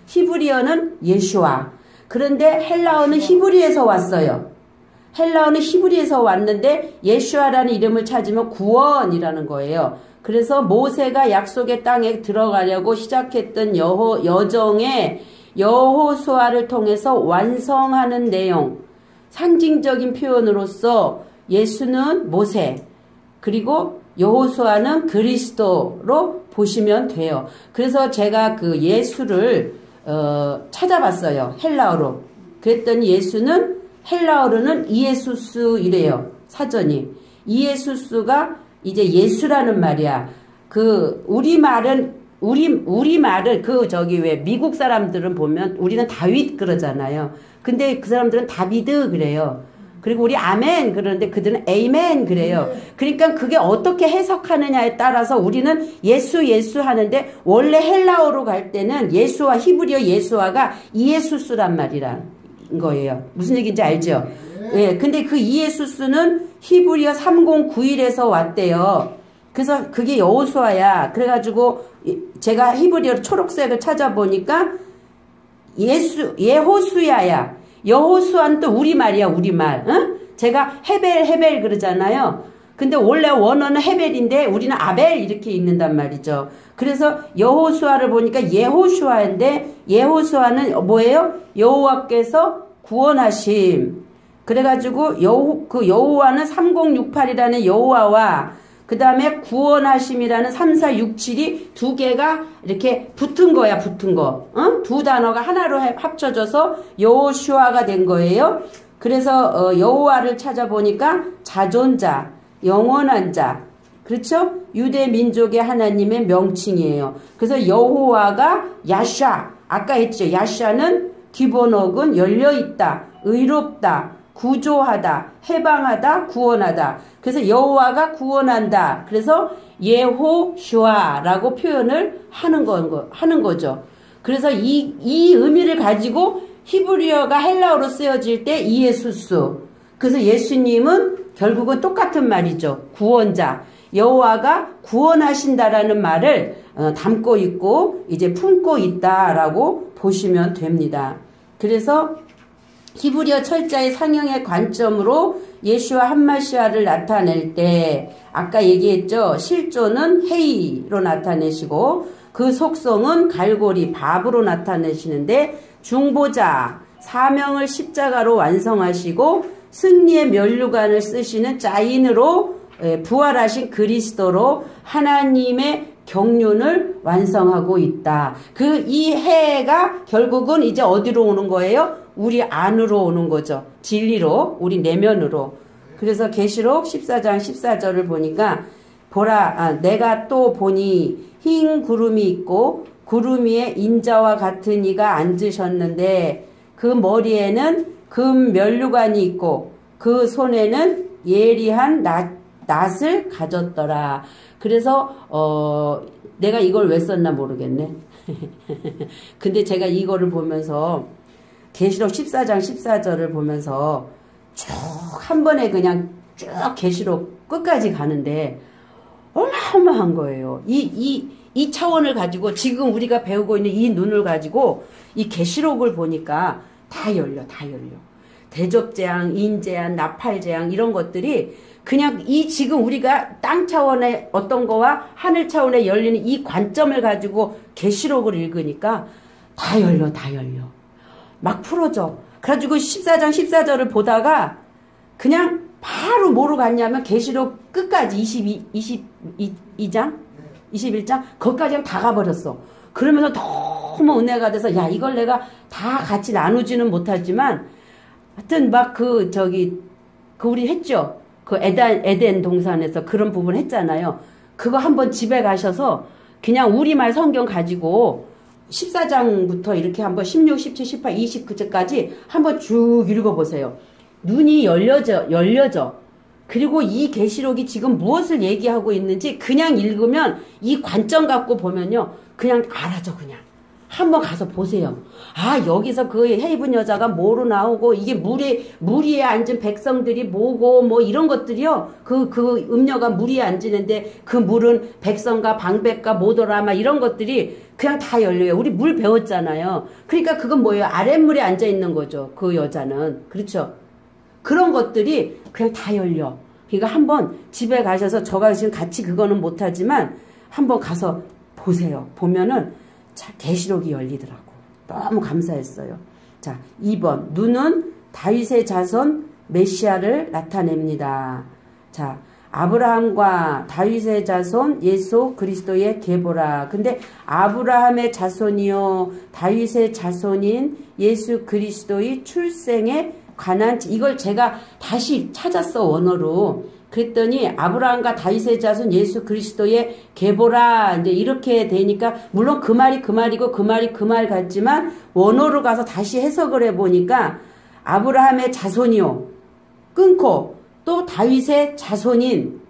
[SPEAKER 1] 히브리어는 예슈아. 그런데 헬라어는 히브리에서 왔어요. 헬라어는 히브리에서 왔는데 예슈아라는 이름을 찾으면 구원이라는 거예요. 그래서 모세가 약속의 땅에 들어가려고 시작했던 여정에 여호수아를 통해서 완성하는 내용, 상징적인 표현으로서 예수는 모세, 그리고 여호수아는 그리스도로 보시면 돼요. 그래서 제가 그 예수를 찾아봤어요. 헬라어로. 그랬더니 예수는 헬라어로는 이에수스 이래요. 사전이. 이에수스가 이제 예수라는 말이야. 그 우리말은 왜 미국 사람들은 보면 우리는 다윗 그러잖아요. 근데 그 사람들은 다비드 그래요. 그리고 우리 아멘 그러는데 그들은 에이멘 그래요. 그러니까 그게 어떻게 해석하느냐에 따라서 우리는 예수 하는데 원래 헬라어로 갈 때는 예수와 히브리어 예수와가 이에수스란 말이란 거예요. 무슨 얘기인지 알죠? 예. 근데 그 이에수스는 히브리어 3091에서 왔대요. 그래서 그게 여호수아야. 그래가지고 제가 히브리어 초록색을 찾아보니까 예호수야야. 여호수아는 또 우리말이야, 우리말. 응? 제가 헤벨 그러잖아요. 근데 원래 원어는 헤벨인데 우리는 아벨 이렇게 읽는단 말이죠. 그래서 여호수아를 보니까 예호수아인데 예호수아는 뭐예요? 여호와께서 구원하심. 그래가지고 여호와는 3068이라는 여호와와 그 다음에 구원하심이라는 3467이 두 개가 이렇게 붙은 거야, 붙은 거. 두 단어가 하나로 합쳐져서 여호슈아가 된 거예요. 그래서 여호와를 찾아보니까 자존자, 영원한 자. 그렇죠? 유대 민족의 하나님의 명칭이에요. 그래서 여호와가 야샤. 아까 했죠. 야샤는 기본어근 열려있다, 의롭다, 구조하다, 해방하다, 구원하다. 그래서 여호와가 구원한다. 그래서 예호슈아라고 표현을 하는 거죠. 그래서 이 의미를 가지고 히브리어가 헬라어로 쓰여질 때 이에수스. 그래서 예수님은 결국은 똑같은 말이죠. 구원자. 여호와가 구원하신다라는 말을 담고 있고 이제 품고 있다라고 보시면 됩니다. 그래서 히브리어 철자의 상형의 관점으로 예슈아 함마시아를 나타낼 때 아까 얘기했죠. 실존은 헤이로 나타내시고 그 속성은 갈고리 밥으로 나타내시는데 중보자 사명을 십자가로 완성하시고 승리의 면류관을 쓰시는 자인으로 부활하신 그리스도로 하나님의 경륜을 완성하고 있다. 이 해가 결국은 이제 어디로 오는 거예요? 우리 안으로 오는 거죠. 진리로, 우리 내면으로. 그래서 계시록 14장 14절을 보니까 보라, 내가 또 보니 흰 구름이 있고 구름 위에 인자와 같은 이가 앉으셨는데 그 머리에는 금 면류관이 있고 그 손에는 예리한 낫을 가졌더라. 그래서 내가 이걸 왜 썼나 모르겠네. 근데 제가 이거를 보면서 계시록 14장 14절을 보면서 쭉 한 번에 그냥 쭉 계시록 끝까지 가는데 어마어마한 거예요. 이 차원을 가지고 지금 우리가 배우고 있는 이 눈을 가지고 이 계시록을 보니까 다 열려. 대접재앙, 인재앙, 나팔재앙 이런 것들이 그냥 지금 우리가 땅 차원의 어떤 거와 하늘 차원에 열리는 이 관점을 가지고 계시록을 읽으니까 다 열려. 막 풀어져. 그래가지고 14장 14절을 보다가 그냥 바로 뭐로 갔냐면 계시록 끝까지 22장? 21장? 거기까지 다 가버렸어. 그러면서 너무 은혜가 돼서 야 이걸 내가 다 같이 나누지는 못하지만 하여튼 막 우리 했죠. 그 에덴 동산에서 그런 부분 했잖아요. 그거 한번 집에 가셔서 그냥 우리말 성경 가지고 14장부터 이렇게 한번 16, 17, 18, 29절까지 한번 쭉 읽어보세요. 눈이 열려져. 그리고 이 계시록이 지금 무엇을 얘기하고 있는지 그냥 읽으면 이 관점 갖고 보면요. 그냥 알아죠, 그냥. 한번 가서 보세요. 아, 여기서 그 헤이븐 여자가 뭐로 나오고, 이게 물 위에 앉은 백성들이 뭐고, 뭐 이런 것들이요. 그 음녀가 물 위에 앉는데 그 물은 백성과 방백과 모더라, 막 이런 것들이 그냥 다 열려요. 우리 물 배웠잖아요. 그러니까 그건 뭐예요? 아랫물에 앉아 있는 거죠. 그 여자는. 그렇죠? 그런 것들이 그냥 다 열려. 그러니까 한번 집에 가셔서 저가 지금 같이 그거는 못하지만 한번 가서 보세요. 보면은 계시록이 열리더라고. 너무 감사했어요. 자, 2번. 눈은 다윗의 자손 메시아를 나타냅니다. 자, 아브라함과 다윗의 자손 예수 그리스도의 계보라. 근데 아브라함의 자손이요 다윗의 자손인 예수 그리스도의 출생에 관한 이걸 제가 다시 찾았어 원어로. 그랬더니 아브라함과 다윗의 자손 예수 그리스도의 계보라 이제 이렇게 되니까 물론 그 말이고 그 말이 그 말 같지만 원어로 가서 다시 해석을 해보니까 아브라함의 자손이요 끊고 또 다윗의 자손인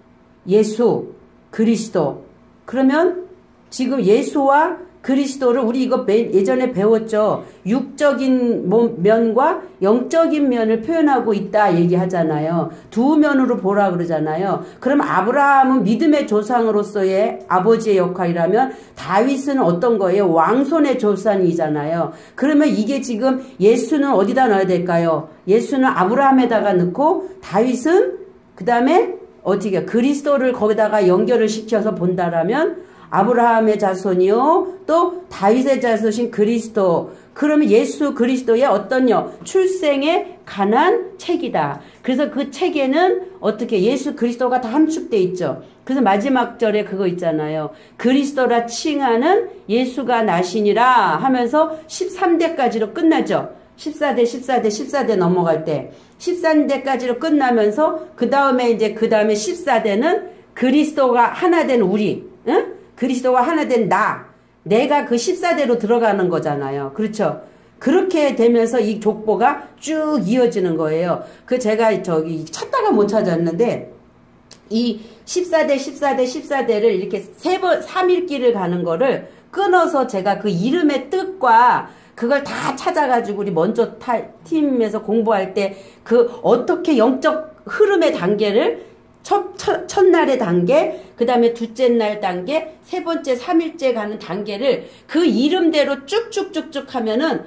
[SPEAKER 1] 예수 그리스도. 그러면 지금 예수와 그리스도를 우리 이거 예전에 배웠죠. 육적인 면과 영적인 면을 표현하고 있다 얘기하잖아요. 두 면으로 보라 그러잖아요. 그럼 아브라함은 믿음의 조상으로서의 아버지의 역할이라면 다윗은 어떤 거예요? 왕손의 조상이잖아요. 그러면 이게 지금 예수는 어디다 넣어야 될까요? 예수는 아브라함에다가 넣고 다윗은 그 다음에 어떻게 그리스도를 거기다가 연결을 시켜서 본다라면 아브라함의 자손이요 또 다윗의 자손인 그리스도. 그러면 예수 그리스도의 어떤요? 출생에 관한 책이다. 그래서 그 책에는 어떻게 예수 그리스도가 다 함축돼 있죠. 그래서 마지막 절에 그거 있잖아요. 그리스도라 칭하는 예수가 나시니라 하면서 13대까지로 끝나죠. 14대 넘어갈 때 13대까지로 끝나면서 그 다음에 14대는 그리스도가 하나 된 우리, 응? 그리스도가 하나 된 내가 그 14대로 들어가는 거잖아요. 그렇죠? 그렇게 되면서 이 족보가 쭉 이어지는 거예요. 제가 찾다가 못 찾았는데, 이 14대를 이렇게 3일길을 가는 거를 끊어서 제가 그 이름의 뜻과 그걸 다 찾아가지고 우리 먼저 팀에서 공부할 때 어떻게 영적 흐름의 단계를 첫날의 단계, 그 다음에 둘째 날 단계, 세 번째, 3일째 가는 단계를 그 이름대로 쭉쭉쭉쭉 하면은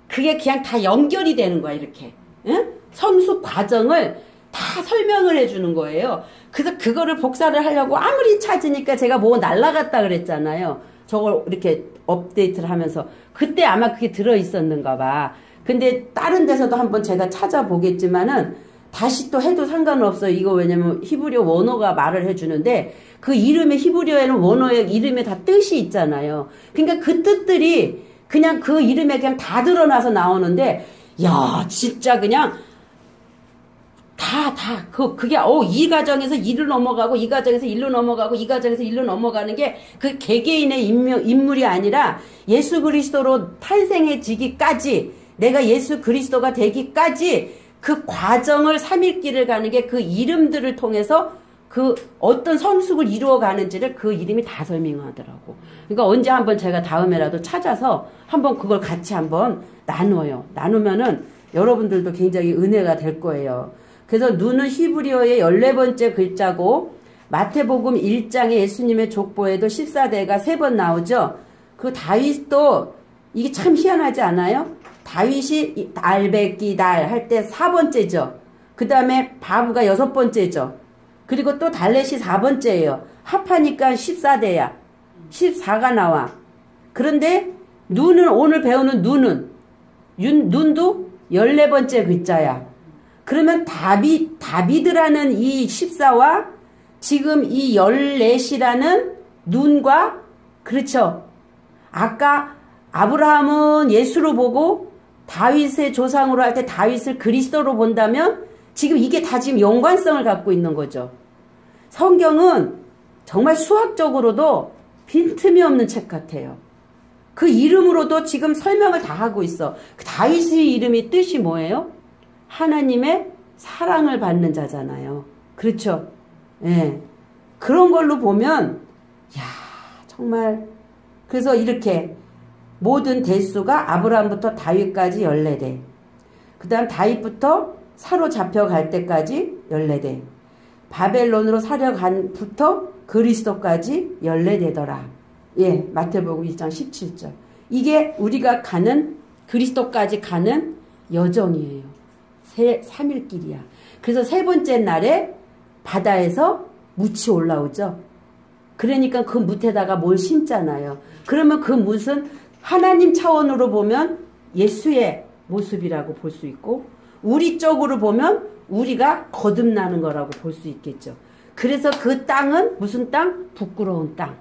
[SPEAKER 1] 그게 그냥 다 연결이 되는 거야, 이렇게. 응? 성숙 과정을 다 설명을 해주는 거예요. 그래서 그거를 복사를 하려고 아무리 찾으니까 제가 뭐 날라갔다 그랬잖아요. 저걸 이렇게 업데이트를 하면서. 그때 아마 그게 들어있었는가 봐. 근데 다른 데서도 한번 제가 찾아보겠지만은 다시 또 해도 상관없어요. 이거 왜냐면 히브리어 원어가 말을 해주는데 그 이름의 히브리어에는 원어의 이름에 다 뜻이 있잖아요. 그러니까 그 뜻들이 그냥 그 이름에 그냥 다 드러나서 나오는데 야 진짜 그냥 그게 이 가정에서 이를 넘어가고 이 가정에서 일로 넘어가고 이 가정에서 일로 넘어가는 게 그 개개인의 인물이 아니라 예수 그리스도로 탄생해지기까지 내가 예수 그리스도가 되기까지 그 과정을 3일길을 가는 게 그 이름들을 통해서 그 어떤 성숙을 이루어가는지를 그 이름이 다 설명하더라고. 그러니까 언제 한번 제가 다음에라도 찾아서 한번 그걸 같이 한번 나눠요. 나누면은 여러분들도 굉장히 은혜가 될 거예요. 그래서 눈은 히브리어의 14번째 글자고 마태복음 1장에 예수님의 족보에도 14대가 3번 나오죠. 그 다윗도 이게 참 희한하지 않아요? 다윗이 알베기달 할 때 4번째죠. 그 다음에 바브가 6번째죠. 그리고 또 달렛이 4번째예요. 합하니까 14대야. 14가 나와. 그런데 눈은 오늘 배우는 눈도 14번째 글자야. 그러면 다비드라는 이 14와 지금 이 14이라는 눈과 그렇죠. 아까 아브라함은 예수로 보고 다윗의 조상으로 할 때 다윗을 그리스도로 본다면 지금 이게 다 지금 연관성을 갖고 있는 거죠. 성경은 정말 수학적으로도 빈틈이 없는 책 같아요. 그 이름으로도 지금 설명을 다 하고 있어. 다윗의 이름이 뜻이 뭐예요? 하나님의 사랑을 받는 자잖아요. 그렇죠? 예. 그런 걸로 보면 정말 그래서 이렇게 모든 대수가 아브라함부터 다윗까지 14대. 그 다음 다윗부터 사로잡혀갈 때까지 14대. 바벨론으로 사려간부터 그리스도까지 14대더라. 예, 마태복음 1장 17절. 이게 우리가 가는 그리스도까지 가는 여정이에요. 3일길이야. 그래서 세 번째 날에 바다에서 묻이 올라오죠. 그러니까 그 묻에다가 뭘 심잖아요. 그러면 그 묻은 하나님 차원으로 보면 예수의 모습이라고 볼 수 있고 우리 쪽으로 보면 우리가 거듭나는 거라고 볼 수 있겠죠. 그래서 그 땅은 무슨 땅? 부끄러운 땅.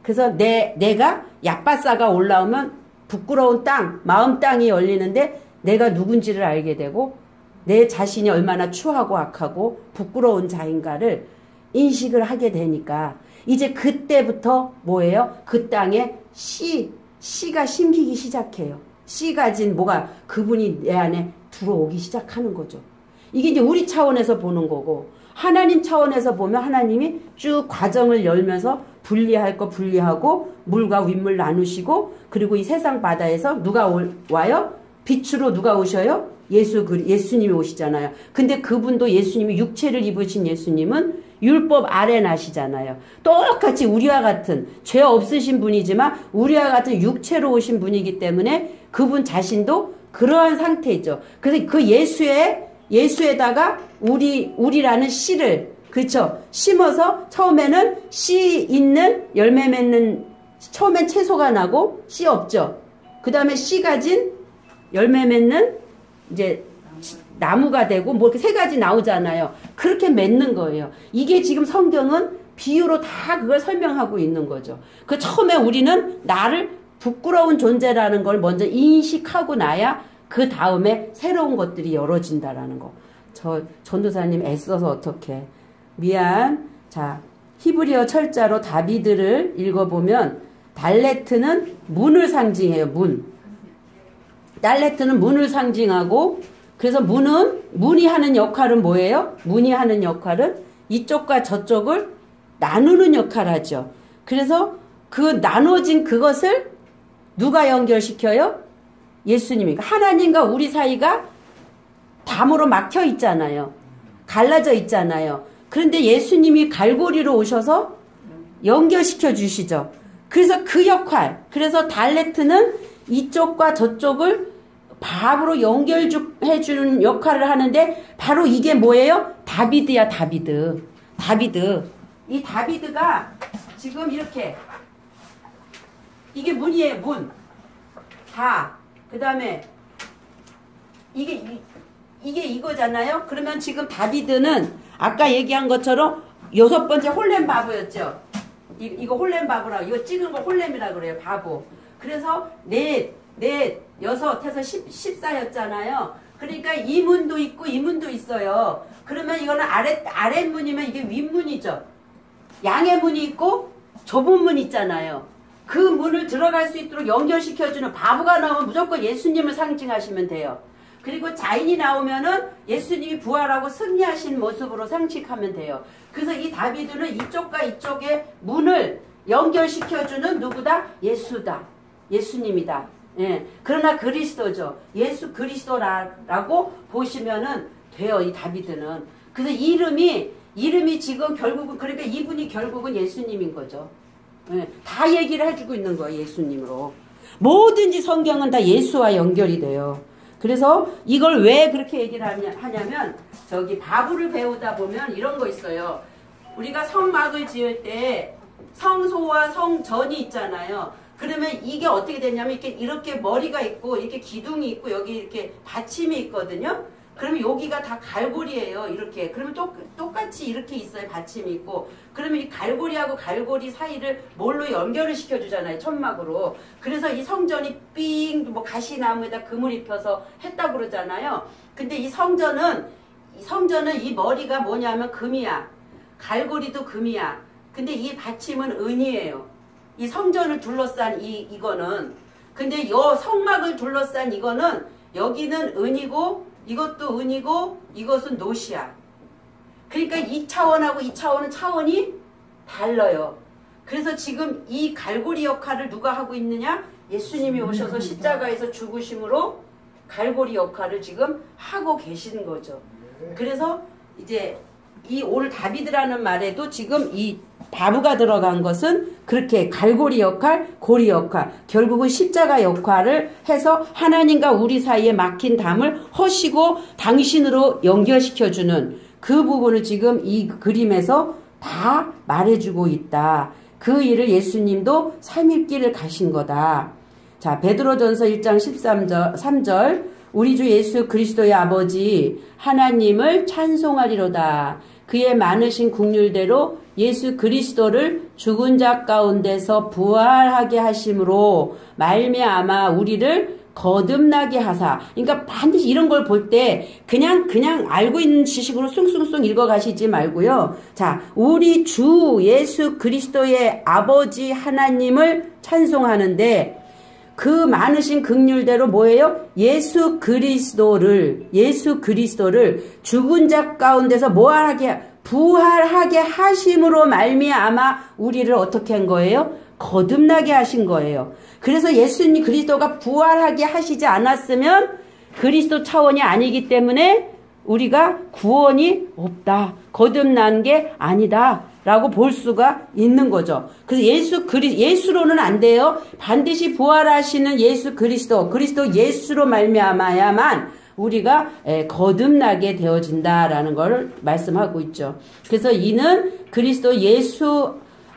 [SPEAKER 1] 그래서 내가 약바사가 올라오면 부끄러운 땅, 마음 땅이 열리는데 내가 누군지를 알게 되고 내 자신이 얼마나 추하고 악하고 부끄러운 자인가를 인식을 하게 되니까 이제 그때부터 뭐예요? 그 땅에 씨가 심기기 시작해요. 씨 가진 뭐가 그분이 내 안에 들어오기 시작하는 거죠. 이게 이제 우리 차원에서 보는 거고 하나님 차원에서 보면 하나님이 쭉 과정을 열면서 분리할 거 분리하고 물과 윗물 나누시고 그리고 이 세상 바다에서 누가 와요? 빛으로 누가 오셔요? 예수님이 오시잖아요. 근데 그분도 예수님이 육체를 입으신 예수님은 율법 아래 나시잖아요. 똑같이 우리와 같은 죄 없으신 분이지만 우리와 같은 육체로 오신 분이기 때문에 그분 자신도 그러한 상태죠. 그래서 그 예수에다가 우리라는 씨를 그렇죠. 심어서 처음에는 씨 있는 열매 맺는 처음엔 채소가 나고 씨 없죠. 그 다음에 씨 가진 열매 맺는 이제 나무가 되고 뭐 이렇게 세 가지 나오잖아요. 그렇게 맺는 거예요. 이게 지금 성경은 비유로 다 그걸 설명하고 있는 거죠. 그 처음에 우리는 나를 부끄러운 존재라는 걸 먼저 인식하고 나야 그 다음에 새로운 것들이 열어진다라는 거. 저 전도사님 애써서 어떻게 미안. 자, 히브리어 철자로 다비드를 읽어보면 달레트는 문을 상징해요. 문. 달레트는 문을 상징하고 그래서 문이 하는 역할은 뭐예요? 문이 하는 역할은 이쪽과 저쪽을 나누는 역할을 하죠. 그래서 그 나눠진 그것을 누가 연결시켜요? 예수님이. 하나님과 우리 사이가 담으로 막혀 있잖아요. 갈라져 있잖아요. 그런데 예수님이 갈고리로 오셔서 연결시켜 주시죠. 그래서 그 역할, 그래서 달레트는 이쪽과 저쪽을 밥으로 연결해주는 역할을 하는데 바로 이게 뭐예요? 다비드야, 다비드. 이 다비드가 지금 이렇게 이게 문이에요, 문. 그 다음에 이게 이거잖아요. 그러면 지금 다비드는 아까 얘기한 것처럼 6번째 홀렘 바보였죠. 이거 홀렘 바보라고, 이거 찍은 거 홀렘이라고 그래요, 바보. 그래서 넷, 여섯 해서 14였잖아요. 그러니까 이 문도 있고 이 문도 있어요. 그러면 이거는 아랫문이면 이게 윗문이죠. 양의 문이 있고 좁은 문 있잖아요. 그 문을 들어갈 수 있도록 연결시켜주는 바보가 나오면 무조건 예수님을 상징하시면 돼요. 그리고 자인이 나오면은 예수님이 부활하고 승리하신 모습으로 상징하면 돼요. 그래서 이 다비드는 이쪽과 이쪽의 문을 연결시켜주는 누구다? 예수다. 예수님이다. 예. 그러나 그리스도죠. 예수 그리스도라고 보시면은 돼요. 이 다비드는. 그래서 이름이 지금 결국은 그러니까 이분이 결국은 예수님인 거죠. 예. 다 얘기를 해주고 있는 거예요. 예수님으로. 뭐든지 성경은 다 예수와 연결이 돼요. 그래서 이걸 왜 그렇게 얘기를 하냐면 저기 바브를 배우다 보면 이런 거 있어요. 우리가 성막을 지을 때 성소와 성전이 있잖아요. 그러면 이게 어떻게 되냐면 이렇게 머리가 있고 이렇게 기둥이 있고 여기 이렇게 받침이 있거든요. 그러면 여기가 다 갈고리예요. 이렇게. 그러면 똑같이 이렇게 있어요. 받침이 있고. 그러면 이 갈고리하고 갈고리 사이를 뭘로 연결을 시켜주잖아요. 천막으로. 그래서 이 성전이 삥 가시나무에다 금을 입혀서 했다고 그러잖아요. 근데 이 성전은 이 머리가 뭐냐면 금이야. 갈고리도 금이야. 근데 이 받침은 은이에요. 이 성전을 둘러싼 이거는. 근데 요 성막을 둘러싼 이거는 여기는 은이고 이것도 은이고 이것은 노시야. 그러니까 이 차원하고 이 차원은 차원이 달라요. 그래서 지금 이 갈고리 역할을 누가 하고 있느냐? 예수님이 오셔서 십자가에서 죽으심으로 갈고리 역할을 지금 하고 계신 거죠. 그래서 이제 이 오늘 다비드라는 말에도 지금 이 바브가 들어간 것은 그렇게 갈고리 역할, 고리 역할, 결국은 십자가 역할을 해서 하나님과 우리 사이에 막힌 담을 허시고 당신으로 연결시켜주는 그 부분을 지금 이 그림에서 다 말해주고 있다. 그 일을 예수님도 3일길을 가신 거다. 자, 베드로전서 1장 3절 우리 주 예수 그리스도의 아버지 하나님을 찬송하리로다. 그의 많으신 긍휼대로 예수 그리스도를 죽은 자 가운데서 부활하게 하심으로 말미암아 우리를 거듭나게 하사. 그러니까 반드시 이런 걸 볼 때 그냥 알고 있는 지식으로 숭숭숭 읽어가시지 말고요. 자, 우리 주 예수 그리스도의 아버지 하나님을 찬송하는데 그 많으신 긍휼대로 뭐예요? 예수 그리스도를 죽은 자 가운데서 부활하게 하심으로 말미암아 우리를 어떻게 한 거예요? 거듭나게 하신 거예요. 그래서 예수님 그리스도가 부활하게 하시지 않았으면 그리스도 차원이 아니기 때문에 우리가 구원이 없다. 거듭난 게 아니다. 라고 볼 수가 있는 거죠. 그래서 예수로는 안 돼요. 반드시 부활하시는 예수 그리스도 예수로 말미암아야만 우리가 거듭나게 되어진다라는 걸 말씀하고 있죠. 그래서 이는 그리스도 예수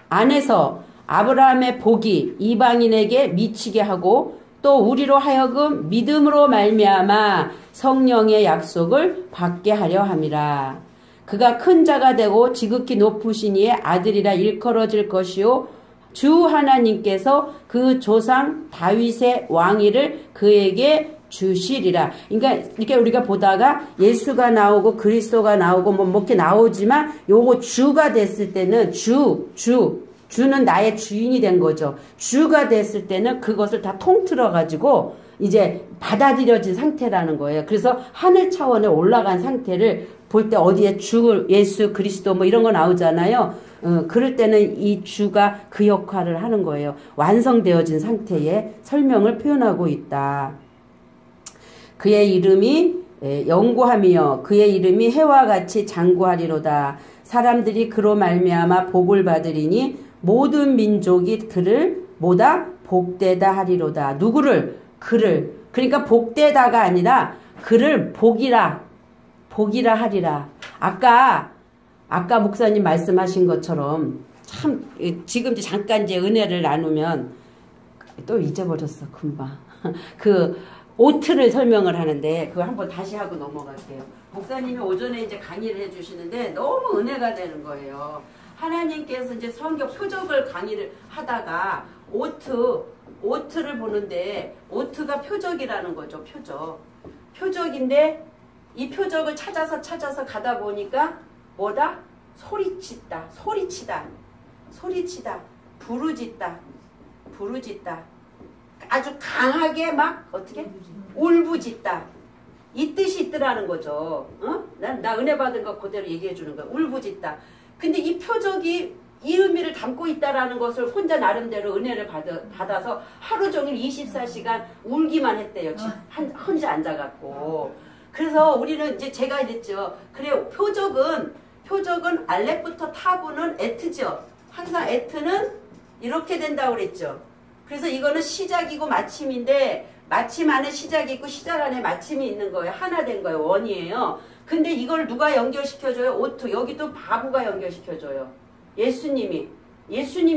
[SPEAKER 1] 안에서 아브라함의 복이 이방인에게 미치게 하고 또 우리로 하여금 믿음으로 말미암아 성령의 약속을 받게 하려 함이라. 그가 큰 자가 되고 지극히 높으신 이의 아들이라 일컬어질 것이요 주 하나님께서 그 조상 다윗의 왕위를 그에게 주시리라. 그러니까 이렇게 우리가 보다가 예수가 나오고 그리스도가 나오고 뭐 이렇게 나오지만 요거 주가 됐을 때는 주는 나의 주인이 된 거죠. 주가 됐을 때는 그것을 다 통틀어 가지고 이제 받아들여진 상태라는 거예요. 그래서 하늘 차원에 올라간 상태를 볼 때 어디에 주, 예수, 그리스도 뭐 이런 거 나오잖아요. 그럴 때는 이 주가 그 역할을 하는 거예요. 완성되어진 상태의 설명을 표현하고 있다. 그의 이름이 영구함이여 그의 이름이 해와 같이 장구하리로다. 사람들이 그로 말미암아 복을 받으리니 모든 민족이 그를 뭐다? 복되다 하리로다. 누구를? 그를. 그러니까 복되다가 아니라 그를 복이라 하리라. 아까 목사님 말씀하신 것처럼 참 지금 잠깐 이제 은혜를 나누면 또 잊어버렸어 금방. 그 오트를 설명을 하는데 그거 한번 다시 하고 넘어갈게요. 목사님이 오전에 이제 강의를 해주시는데 너무 은혜가 되는 거예요. 하나님께서 이제 성경 표적을 강의를 하다가 오트를 보는데 오트가 표적이라는 거죠. 표적인데 이 표적을 찾아서 가다 보니까 뭐다? 소리치다. 부르짖다. 아주 강하게 막 어떻게? 울부짖다. 이 뜻이 있더라는 거죠. 나 은혜 받은 거 그대로 얘기해 주는 거야. 울부짖다. 근데 이 표적이 이 의미를 담고 있다라는 것을 혼자 나름대로 은혜를 받아서 하루 종일 24시간 울기만 했대요. 혼자 앉아갖고. 그래서 우리는 이제 제가 이랬죠. 그래 표적은 알렙부터 타부는 에트죠. 항상 에트는 이렇게 된다고 그랬죠. 그래서 이거는 시작이고 마침인데 마침 안에 시작이 있고 시작 안에 마침이 있는 거예요. 하나 된 거예요. 원이에요. 근데 이걸 누가 연결시켜줘요? 오트. 여기 또 바구가 연결시켜줘요. 예수님이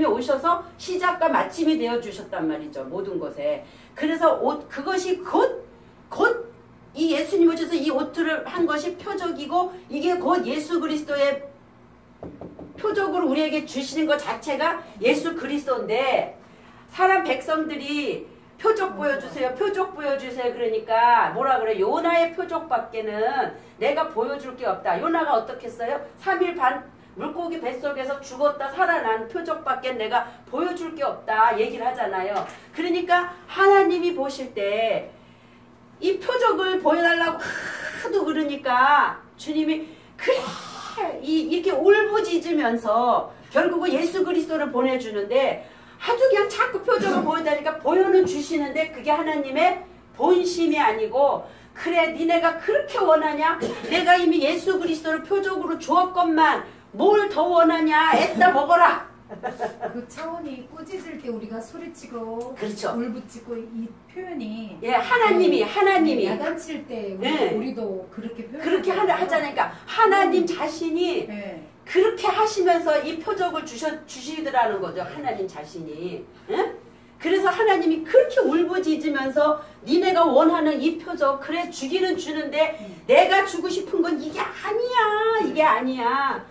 [SPEAKER 1] 오셔서 시작과 마침이 되어주셨단 말이죠. 모든 것에. 그래서 그것이 곧 이 예수님 오셔서 이 오트를 한 것이 표적이고 이게 곧 예수 그리스도의 표적으로 우리에게 주시는 것 자체가 예수 그리스도인데 사람 백성들이 표적 보여주세요. 그러니까 뭐라 그래? 요나의 표적밖에는 내가 보여줄 게 없다. 요나가 어떻게 했어요? 3일 반 물고기 뱃속에서 죽었다 살아난 표적밖에 내가 보여줄 게 없다 얘기를 하잖아요. 그러니까 하나님이 보실 때 이 표적을 보여달라고 하도 그러니까 주님이 그래 이렇게 울부짖으면서 결국은 예수 그리스도를 보내주는데 하도 그냥 자꾸 표적을 보여달라니까 보여는 주시는데 그게 하나님의 본심이 아니고 그래 니네가 그렇게 원하냐? 내가 이미 예수 그리스도를 표적으로 주었건만 뭘 더 원하냐? 애따 먹어라.
[SPEAKER 3] 그 차원이 꾸짖을 때 우리가 소리치고
[SPEAKER 1] 그렇죠.
[SPEAKER 3] 울부짖고 이 표현이
[SPEAKER 1] 예 하나님이
[SPEAKER 3] 야단칠 때 우리도 그렇게
[SPEAKER 1] 하잖아요. 그러니까 하나님 자신이 그렇게 하시면서 이 표적을 주시더라는 거죠. 하나님 자신이. 그래서 하나님이 그렇게 울부짖으면서 니네가 원하는 이 표적 그래 주기는 주는데 내가 주고 싶은 건 이게 아니야.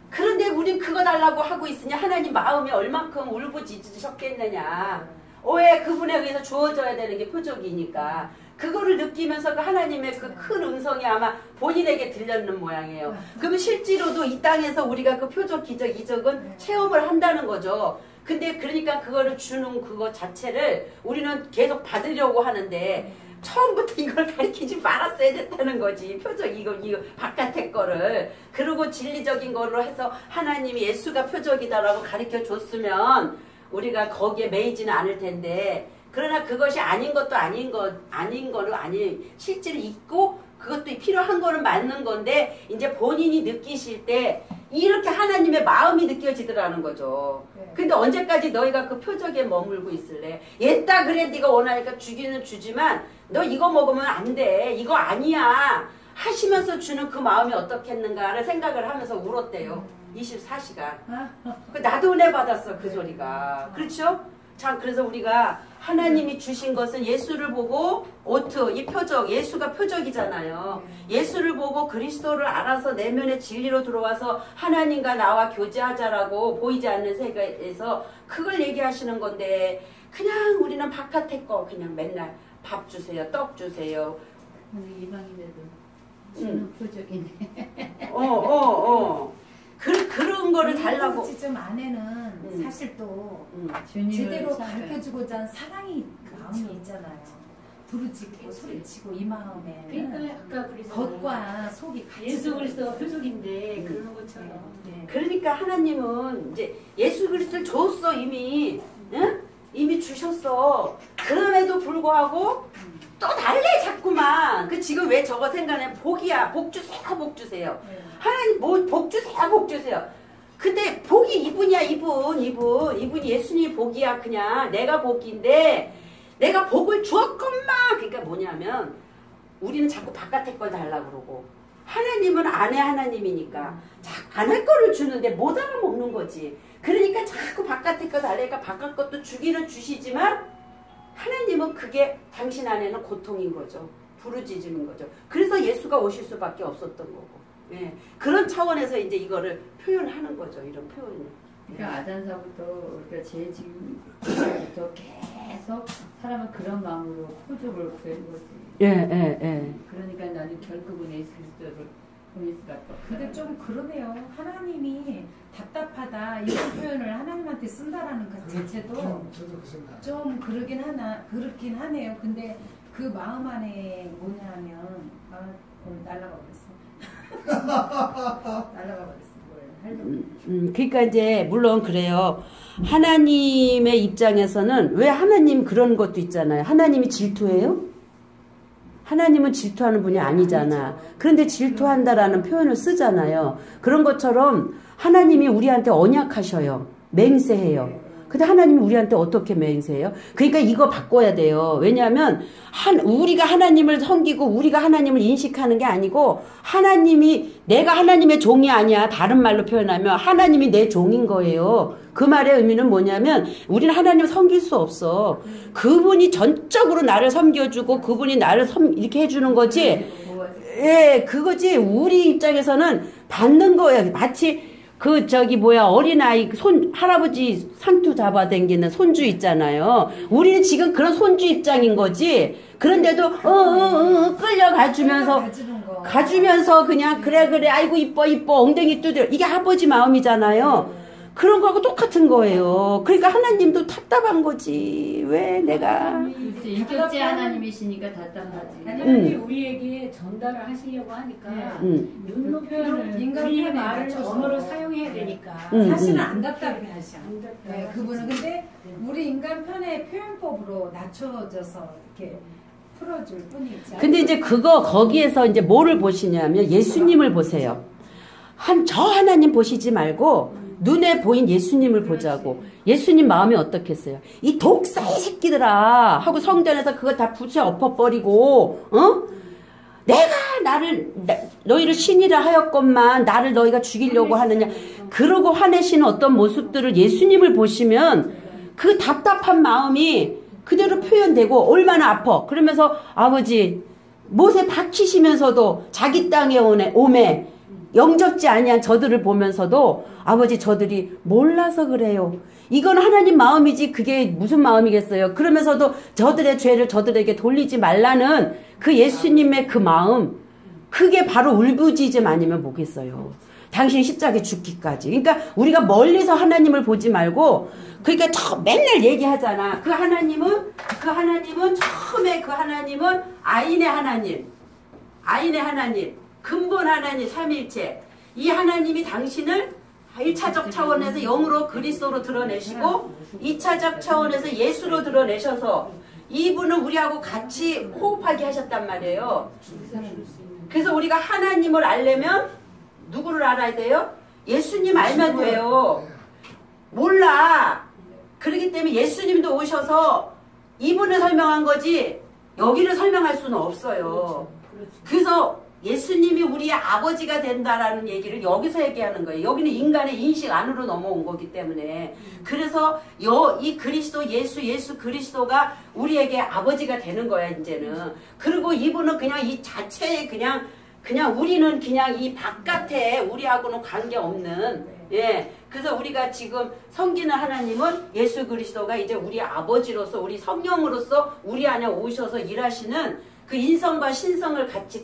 [SPEAKER 1] 그런데 우린 그거 달라고 하고 있으니 하나님 마음이 얼만큼 울부짖으셨겠느냐. 왜 그분에 의해서 주어져야 되는 게 표적이니까. 그거를 느끼면서 그 하나님의 그 큰 음성이 아마 본인에게 들렸는 모양이에요. 그러면 실제로도 이 땅에서 우리가 그 표적, 기적, 이적은 체험을 한다는 거죠. 근데 그러니까 그거를 주는 그거 자체를 우리는 계속 받으려고 하는데 처음부터 이걸 가르치지 말았어야 됐다는 거지. 표적 이거 바깥의 거를. 그리고 진리적인 거로 해서 하나님이 예수가 표적이다라고 가르쳐 줬으면 우리가 거기에 매이지는 않을 텐데 그러나 그것이 아닌 것도 아닌 거는 실제로 있고 그것도 필요한 거는 맞는 건데 이제 본인이 느끼실 때 이렇게 하나님의 마음이 느껴지더라는 거죠. 근데 언제까지 너희가 그 표적에 머물고 있을래? 옛다 그래 네가 원하니까 주기는 주지만 너 이거 먹으면 안 돼. 이거 아니야. 하시면서 주는 그 마음이 어떻겠는가를 생각을 하면서 울었대요. 24시간. 나도 은혜 받았어 그 소리가. 그렇죠? 참 그래서 우리가 하나님이 주신 것은 예수를 보고 오트 이 표적 예수가 표적이잖아요. 예수를 보고 그리스도를 알아서 내면의 진리로 들어와서 하나님과 나와 교제하자라고 보이지 않는 세계에서 그걸 얘기하시는 건데 그냥 우리는 바깥에 거 그냥 맨날 밥 주세요, 떡 주세요.
[SPEAKER 4] 이방인들도 주는 표적이네.
[SPEAKER 1] 그런 거를 달라고.
[SPEAKER 5] 지금 안에는 사실 또
[SPEAKER 4] 주님을
[SPEAKER 5] 제대로
[SPEAKER 4] 찾아요.
[SPEAKER 5] 가르쳐주고자 하는 사랑이 마음이 있잖아요. 부르짖고 소리치고 이 마음에
[SPEAKER 3] 그러니까 아까 그래서
[SPEAKER 5] 겉과 속이 같이
[SPEAKER 3] 예수 그리스도가 표적인데 그런 것처럼
[SPEAKER 1] 그러니까 하나님은 이제 예수 그리스도를 줬어 이미. 응? 이미 주셨어. 그럼에도 불구하고 또 달래 자꾸만. 그 지금 왜 저거 생각해? 복이야. 복 주세요. 복 주세요. 하나님 뭐 복 주세요. 복 주세요. 근데 복이 이분이야. 이분이 예수님이 복이야. 그냥 내가 복인데 내가 복을 주었건만. 그러니까 뭐냐면 우리는 자꾸 바깥에 걸 달라고 그러고 하나님은 안에 하나님이니까 안 할 거를 주는데 못 알아먹는 거지. 그러니까 자꾸 바깥에 거 달래니까 바깥 것도 주기는 주시지만 하나님은 그게 당신 안에는 고통인 거죠. 부르짖는 거죠. 그래서 예수가 오실 수밖에 없었던 거고. 예. 그런 차원에서 이제 이거를 표현하는 거죠. 이런 표현을.
[SPEAKER 4] 그러니까 아단사부터 우리가 제일 지금부터 계속 사람은 그런 마음으로 표적을 구하는 거지.
[SPEAKER 1] 예.
[SPEAKER 4] 그러니까 나는 결국은 예수 그리스도를 보낼 수밖에 없다.
[SPEAKER 5] 근데 좀 그러네요. 하나님이 답답하다 이런 표현을 하나님한테 쓴다라는 그 자체도
[SPEAKER 2] 저도 그 생각.
[SPEAKER 5] 좀 그렇긴 하네요. 근데 그 마음 안에 뭐냐면 오늘 날라가 버렸어. 날라가 버렸어.
[SPEAKER 1] 그러니까 이제 물론 그래요. 하나님의 입장에서는 왜 하나님 그런 것도 있잖아요. 하나님이 질투해요? 하나님은 질투하는 분이 아니잖아. 그런데 질투한다라는 표현을 쓰잖아요. 그런 것처럼 하나님이 우리한테 언약하셔요. 맹세해요. 근데 하나님이 우리한테 어떻게 맹세해요? 그러니까 이거 바꿔야 돼요. 왜냐하면 우리가 하나님을 섬기고 우리가 하나님을 인식하는 게 아니고 하나님이 내가 하나님의 종이 아니야. 다른 말로 표현하면 하나님이 내 종인 거예요. 그 말의 의미는 뭐냐면 우리는 하나님을 섬길 수 없어. 그분이 전적으로 나를 섬겨주고 그분이 나를 이렇게 해주는 거지. 예, 그거지. 우리 입장에서는 받는 거예요. 마치 어린아이 할아버지 상투 잡아당기는 손주 있잖아요. 우리는 지금 그런 손주 입장인 거지. 그런데도 가주면서 그냥 그래 아이고 이뻐 엉덩이 두드려. 이게 아버지 마음이잖아요. 그런 거하고 똑같은 거예요. 그러니까 하나님도 답답한 거지. 왜 내가.
[SPEAKER 4] 인격제 하나님이시니까 답답하지.
[SPEAKER 3] 하나님이 우리에게 전달을 하시려고 하니까 눈높이로 인간의 말을 언어를 사용해야 되니까
[SPEAKER 5] 사실은 안 답답해 하셔. 네, 그분은 근데 우리 인간 편의 표현법으로 낮춰져서 이렇게 풀어줄 뿐이지.
[SPEAKER 1] 근데 이제 거기에서 이제 뭐를 보시냐면 예수님을 보세요. 저 하나님 보시지 말고 눈에 보인 예수님을 보자고. 예수님 마음이 어떻겠어요? 이 독사의 새끼들아 하고 성전에서 그거 다 부셔 엎어버리고 내가 너희를 신이라 하였건만 나를 너희가 죽이려고 하느냐. 그러고 화내시는 어떤 모습들을 예수님을 보시면 그 답답한 마음이 그대로 표현되고 얼마나 아파. 그러면서 아버지 못에 박히시면서도 자기 땅에 오매 영접지 아니한 저들을 보면서도 아버지 저들이 몰라서 그래요. 이건 하나님 마음이지 그게 무슨 마음이겠어요. 그러면서도 저들의 죄를 저들에게 돌리지 말라는 그 예수님의 그 마음, 그게 바로 울부짖음 아니면 뭐겠어요. 당신 십자가에 죽기까지. 그러니까 우리가 멀리서 하나님을 보지 말고 그러니까 맨날 얘기하잖아. 그 하나님은 처음에 그 하나님은 아인의 하나님 근본 하나님 삼일체. 이 하나님이 당신을 1차적 차원에서 영으로 그리스도로 드러내시고 2차적 차원에서 예수로 드러내셔서 이분은 우리하고 같이 호흡하게 하셨단 말이에요. 그래서 우리가 하나님을 알려면 누구를 알아야 돼요? 예수님 알면 돼요. 몰라. 그렇기 때문에 예수님도 오셔서 이분을 설명한 거지 여기를 설명할 수는 없어요. 그래서 예수님이 우리의 아버지가 된다라는 얘기를 여기서 얘기하는 거예요. 여기는 인간의 인식 안으로 넘어온 거기 때문에. 그래서 이 그리스도 예수 그리스도가 우리에게 아버지가 되는 거야 이제는. 그리고 이분은 그냥 이 자체에 그냥 우리는 그냥 이 바깥에 우리하고는 관계없는, 예. 그래서 우리가 지금 섬기는 하나님은 예수 그리스도가 이제 우리 아버지로서 우리 성령으로서 우리 안에 오셔서 일하시는 그 인성과 신성을 같이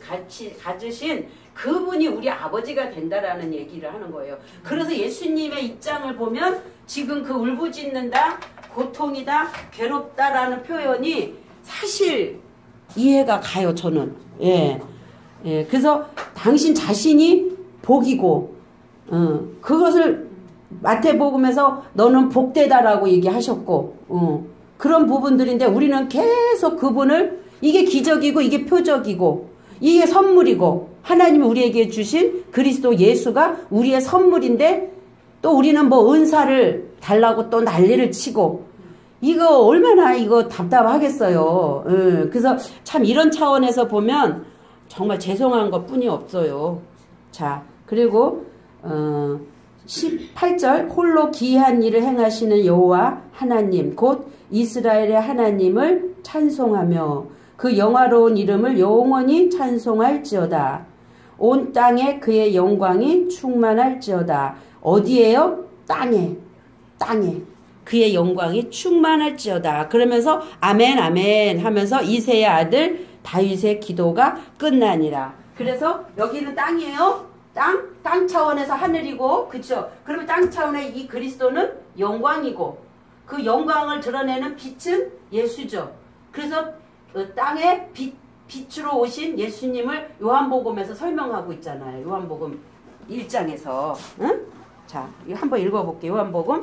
[SPEAKER 1] 가지신 그분이 우리 아버지가 된다라는 얘기를 하는 거예요. 그래서 예수님의 입장을 보면 지금 그 울부짖는다, 고통이다, 괴롭다라는 표현이 사실 이해가 가요, 저는. 예. 예. 그래서 당신 자신이 복이고, 그것을 마태복음에서 너는 복되다라고 얘기하셨고, 그런 부분들인데 우리는 계속 그분을 이게 기적이고 이게 표적이고 이게 선물이고 하나님이 우리에게 주신 그리스도 예수가 우리의 선물인데 또 우리는 뭐 은사를 달라고 또 난리를 치고 이거 얼마나 이거 답답하겠어요. 그래서 참 이런 차원에서 보면 정말 죄송한 것 뿐이 없어요. 자, 그리고 18절 홀로 기이한 일을 행하시는 여호와 하나님 곧 이스라엘의 하나님을 찬송하며 그 영화로운 이름을 영원히 찬송할지어다. 온 땅에 그의 영광이 충만할지어다. 어디에요? 땅에 그의 영광이 충만할지어다. 그러면서 아멘 아멘 하면서 이새의 아들 다윗의 기도가 끝나니라. 그래서 여기는 땅이에요. 땅 차원에서 하늘이고, 그쵸? 그러면 땅 차원의 이 그리스도는 영광이고, 그 영광을 드러내는 빛은 예수죠. 그래서 땅에 빛으로 오신 예수님을 요한복음에서 설명하고 있잖아요. 요한복음 1장에서. 응? 자, 이거 한번 읽어볼게요. 요한복음.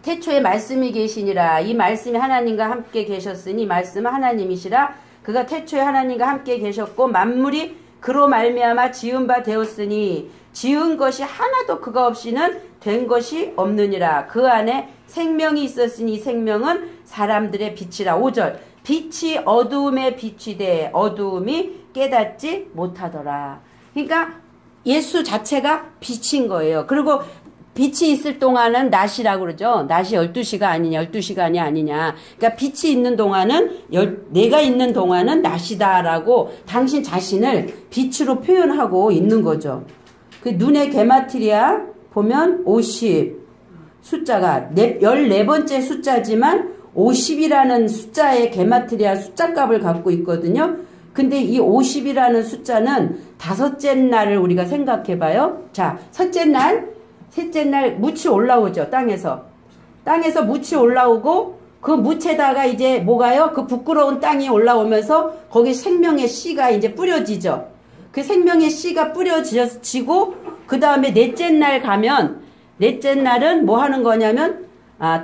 [SPEAKER 1] 태초에 말씀이 계시니라. 이 말씀이 하나님과 함께 계셨으니 말씀은 하나님이시라. 그가 태초에 하나님과 함께 계셨고 만물이 그로 말미암아 지은 바 되었으니 지은 것이 하나도 그가 없이는 된 것이 없느니라. 그 안에 생명이 있었으니 생명은 사람들의 빛이라. 5절 빛이 어두움에 비치되 어두움이 깨닫지 못하더라. 그러니까 예수 자체가 빛인 거예요. 그리고 빛이 있을 동안은 낮이라고 그러죠. 낮이 12시가 아니냐 12시간이 아니냐. 그러니까 빛이 있는 동안은 내가 있는 동안은 낮이다라고 당신 자신을 빛으로 표현하고 있는 거죠. 그 눈의 게마트리아 보면 50 숫자가 14번째 숫자지만 50이라는 숫자의 게마트리아 숫자값을 갖고 있거든요. 근데 이 50이라는 숫자는 다섯째 날을 우리가 생각해 봐요. 자, 셋째 날 묻이 올라오죠. 땅에서 묻이 올라오고 그 묻에다가 이제 뭐가요? 그 부끄러운 땅이 올라오면서 거기 생명의 씨가 이제 뿌려지죠. 그 생명의 씨가 뿌려지고 그 다음에 넷째 날 가면 넷째 날은 뭐 하는 거냐면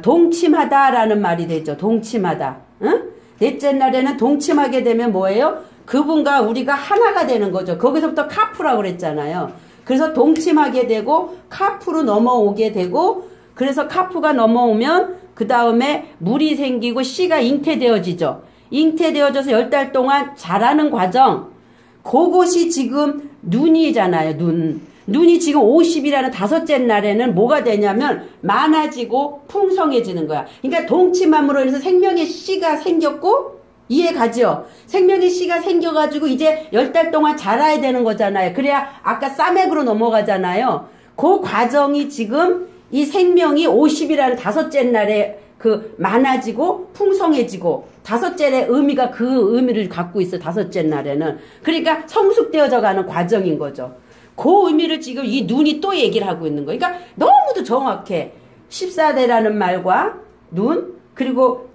[SPEAKER 1] 동침하다라는 말이 되죠. 동침하다. 응? 넷째 날에는 동침하게 되면 뭐예요? 그분과 우리가 하나가 되는 거죠. 거기서부터 카프라고 그랬잖아요. 그래서 동침하게 되고 카프로 넘어오게 되고 그래서 카프가 넘어오면 그 다음에 물이 생기고 씨가 잉태되어지죠. 잉태되어져서 10달 동안 자라는 과정 그것이 지금 눈이잖아요. 눈이 지금 50이라는 다섯째 날에는 뭐가 되냐면 많아지고 풍성해지는 거야. 그러니까 동침함으로 인해서 생명의 씨가 생겼고 이해가죠? 생명의 씨가 생겨가지고 이제 10달 동안 자라야 되는 거잖아요. 그래야 아까 싸맥으로 넘어가잖아요. 그 과정이 지금 이 생명이 50이라는 다섯째 날에 그 많아지고 풍성해지고 다섯째의 의미가 그 의미를 갖고 있어. 다섯째 날에는. 그러니까 성숙되어져 가는 과정인 거죠. 그 의미를 지금 이 눈이 또 얘기를 하고 있는 거예요. 그러니까 너무도 정확해. 14대라는 말과 눈 그리고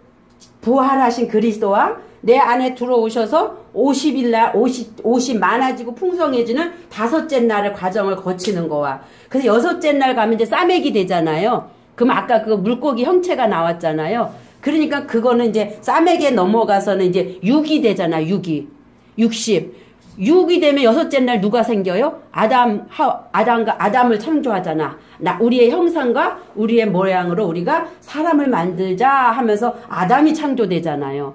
[SPEAKER 1] 부활하신 그리스도와 내 안에 들어오셔서 50 많아지고 풍성해지는 다섯째 날의 과정을 거치는 거와 그래서 여섯째 날 가면 이제 싸맥이 되잖아요. 그럼 아까 그 물고기 형체가 나왔잖아요. 그러니까 그거는 이제 싸맥에 넘어가서는 이제 6이 되잖아. 60 되면 여섯째 날 누가 생겨요? 아담을 창조하잖아. 우리의 형상과 우리의 모양으로 우리가 사람을 만들자 하면서 아담이 창조되잖아요.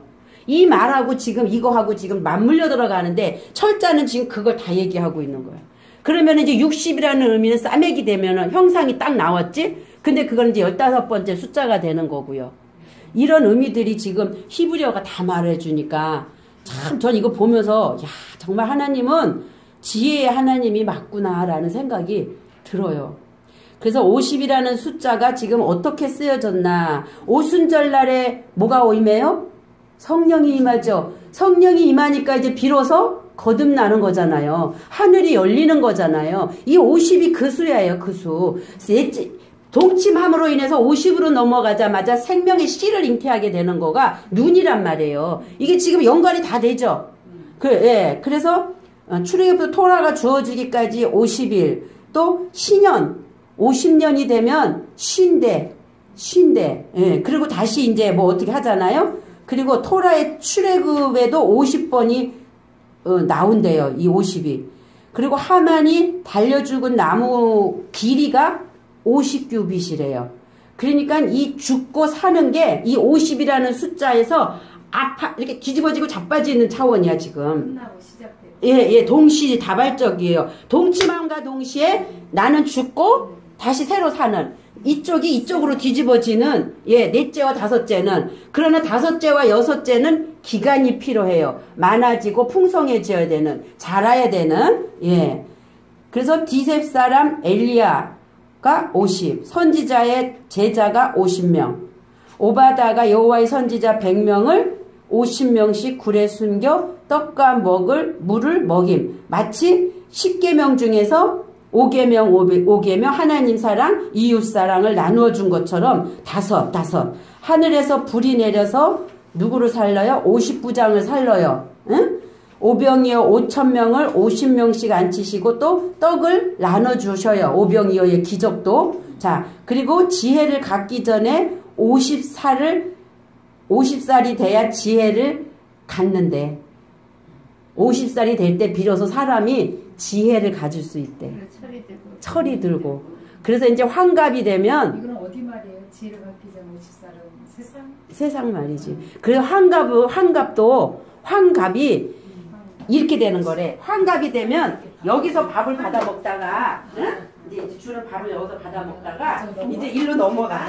[SPEAKER 1] 이 말하고 지금 이거하고 지금 맞물려 들어가는데 철자는 지금 그걸 다 얘기하고 있는 거야. 그러면 이제 60이라는 의미는 싸매기 되면은 형상이 딱 나왔지? 근데 그건 이제 15번째 숫자가 되는 거고요. 이런 의미들이 지금 히브리어가 다 말해주니까 참 전 이거 보면서 야 정말 하나님은 지혜의 하나님이 맞구나라는 생각이 들어요. 그래서 50이라는 숫자가 지금 어떻게 쓰여졌나. 오순절날에 뭐가 임해요? 성령이 임하죠. 성령이 임하니까 이제 비로소 거듭나는 거잖아요. 하늘이 열리는 거잖아요. 이 50이 그 수예요. 그 수. 동침함으로 인해서 50으로 넘어가자마자 생명의 씨를 잉태하게 되는 거가 눈이란 말이에요. 이게 지금 연관이 다 되죠. 예. 그래서 출애굽부터 토라가 주어지기까지 50일, 또 신년 50년이 되면 쉰대. 예. 그리고 다시 이제 뭐 어떻게 하잖아요. 그리고 토라의 출애굽에도 50번이 나온대요. 이 50이. 그리고 하만이 달려 죽은 나무 길이가 50규빗이래요. 그러니까 이 죽고 사는 게 이 50이라는 숫자에서 이렇게 뒤집어지고 자빠지는 차원이야, 지금. 예, 동시다발적이에요. 동침함과 동시에 나는 죽고 다시 새로 사는. 이쪽이 이쪽으로 뒤집어지는, 넷째와 다섯째는. 그러나 다섯째와 여섯째는 기간이 필요해요. 많아지고 풍성해져야 되는, 자라야 되는, 그래서 디셉 사람 엘리야가 50, 선지자의 제자가 50명, 오바다가 여호와의 선지자 100명을 50명씩 굴에 숨겨 떡과 물을 먹임. 마치 10계명 중에서 5계명 하나님 사랑, 이웃 사랑을 나누어 준 것처럼 다섯. 하늘에서 불이 내려서 누구를 살려요? 50부장을 살려요. 응? 오병이어 5,000명을 50명씩 앉히시고 또 떡을 나눠주셔요. 오병이어의 기적도. 자, 그리고 지혜를 갖기 전에 50살이 돼야 지혜를 갖는데 50살이 될 때 비로소 사람이 지혜를 가질 수 있대. 철이 들고. 그래서 이제 환갑이 되면
[SPEAKER 5] 이건 어디 말이에요? 지혜를 갖기 전 50살은 세상?
[SPEAKER 1] 세상 말이지. 그래서 환갑이 이렇게 되는 거래. 환갑이 되면 여기서 밥을 받아 먹다가 이제 주는 밥을 여기서 받아 먹다가 이제 일로 넘어가.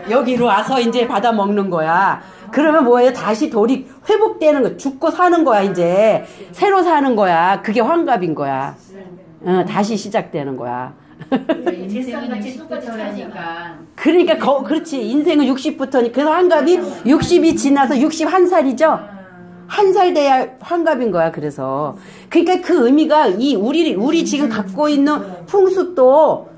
[SPEAKER 1] 여기로 와서 이제 받아 먹는 거야. 그러면 뭐예요? 다시 회복되는 거. 죽고 사는 거야. 이제 새로 사는 거야. 그게 환갑인 거야. 다시 시작되는 거야.
[SPEAKER 4] 인생은 60부터라니까.
[SPEAKER 1] 그러니까 그렇지. 인생은 60부터니. 그래서 환갑이 60이 지나서 61살이죠. 1살 돼야 환갑인 거야. 그래서 그러니까 그 의미가 우리 지금 갖고 있는 풍습도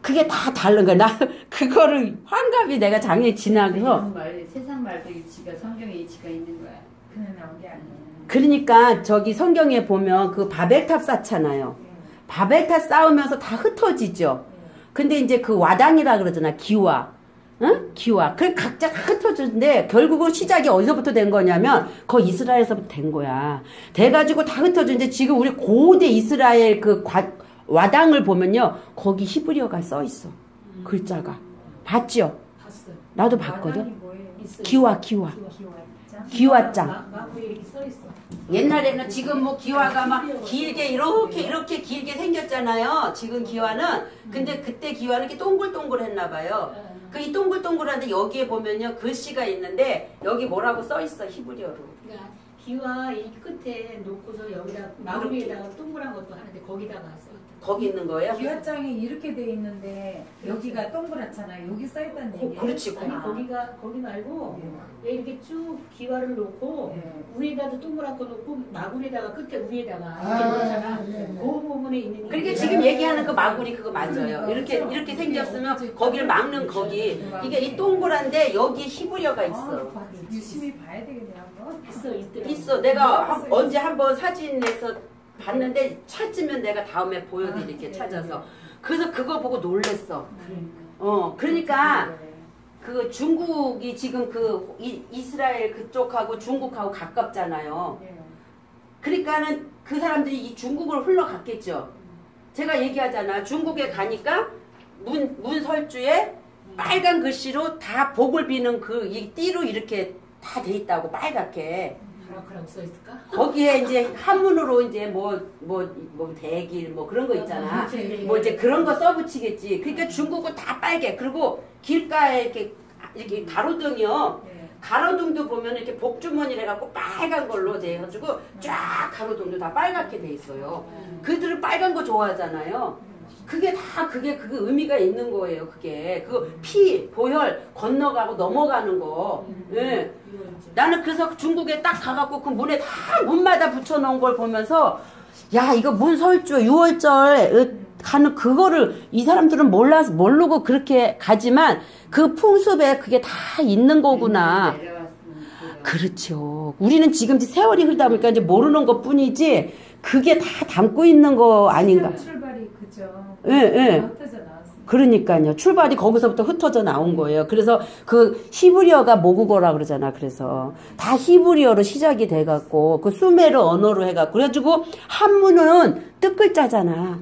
[SPEAKER 1] 그게 다 다른 거야. 나 그거를 환갑이 내가 작년에 지나서
[SPEAKER 4] 세상 말도 이치가 성경의 이치가 있는 거야.
[SPEAKER 5] 그냥 나온 게 아니야.
[SPEAKER 1] 그러니까 저기 성경에 보면 그 바벨탑 쌓잖아요. 바벨탑 쌓으면서 다 흩어지죠. 근데 이제 그 와당이라 그러잖아. 기와. 응? 기와. 그 각자 다 흩어지는데 결국은 시작이 어디서부터 된 거냐면 거기 이스라엘에서부터 된 거야. 돼가지고 다 흩어지는데 지금 우리 고대 이스라엘 그 와당을 보면요. 거기 히브리어가 써 있어. 글자가. 봤죠?
[SPEAKER 3] 봤어요.
[SPEAKER 1] 나도 봤거든.
[SPEAKER 3] 기와.
[SPEAKER 1] 기와장.
[SPEAKER 3] 마구에 이렇게 써 있어.
[SPEAKER 1] 옛날에는 지금 뭐 기와가 막 길게 이렇게 길게 생겼잖아요. 지금 기와는. 근데 그때 기와는 이렇게 동글동글했나 봐요. 그 이 동글동글한데 여기에 보면요 글씨가 있는데 여기 뭐라고 써 있어 히브리어로.
[SPEAKER 3] 그러니까 기와 이 끝에 놓고서 여기다 마구리에다가 동그란 것도 하는데 거기다가 써 있다.
[SPEAKER 1] 거기 있는 거예요?
[SPEAKER 5] 기와장이 이렇게 돼 있는데 여기가 동그랗잖아요. 여기 써 있다는 얘기예요.
[SPEAKER 1] 그렇지.
[SPEAKER 3] 아니 거기 말고 왜 이렇게 쭉 기와를 놓고 위에다도 동그랗고 놓고 마구리에다가 끝에 위에다가 이렇게 놓잖아. 그 부분에 있는.
[SPEAKER 1] 그러니까 지금 얘기하는 그 마구리 그거 맞아요. 이렇게 생겼으면 거기를 막는 거기. 이게 이 동그란데 여기 히브리어가 있어.
[SPEAKER 5] 열심히 봐야 되겠네요.
[SPEAKER 1] 있어. 내가 언제 한번 사진에서 봤는데 찾으면 내가 다음에 보여드릴게. 찾아서. 그래서 그거 보고 놀랬어. 그러니까 그 중국이 지금 그 이스라엘 그쪽하고 중국하고 가깝잖아요. 그러니까는 그 사람들이 이 중국을 흘러갔겠죠. 제가 얘기하잖아. 중국에 가니까 문설주에 빨간 글씨로 다 복을 비는 이 띠로 이렇게 다 돼 있다고 빨갛게.
[SPEAKER 3] 그라크라고 써 있을까?
[SPEAKER 1] 거기에 이제 한문으로 이제 뭐 대길 뭐 그런 거 있잖아. 뭐 이제 그런 거 써붙이겠지. 그러니까 중국은 다 빨개. 그리고 길가에 이렇게 가로등이요. 가로등도 보면 이렇게 복주머니를 해갖고 빨간 걸로 돼 가지고 쫙 가로등도 다 빨갛게 돼 있어요. 그들은 빨간 거 좋아하잖아요. 그게 다 그게 의미가 있는 거예요. 그게 피 보혈 건너가고 넘어가는 거. 예. 나는 그래서 중국에 딱 가갖고 그 문에 다 문마다 붙여놓은 걸 보면서 야 이거 문설주 6월절 가는 그거를 이 사람들은 모르고 그렇게 가지만 그 풍습에 그게 다 있는 거구나. 그렇죠. 우리는 지금 세월이 흐르다 보니까 이제 모르는 것 뿐이지 그게 다 담고 있는 거 아닌가.
[SPEAKER 5] 출발이 그죠.
[SPEAKER 1] 예, 예.
[SPEAKER 5] 흩어져 나왔습니다.
[SPEAKER 1] 그러니까요. 출발이 거기서부터 흩어져 나온 거예요. 그래서 그 히브리어가 모국어라 그러잖아. 그래서 다 히브리어로 시작이 돼갖고 그 수메르 언어로 해갖고 그래가지고 한문은 뜻글자잖아.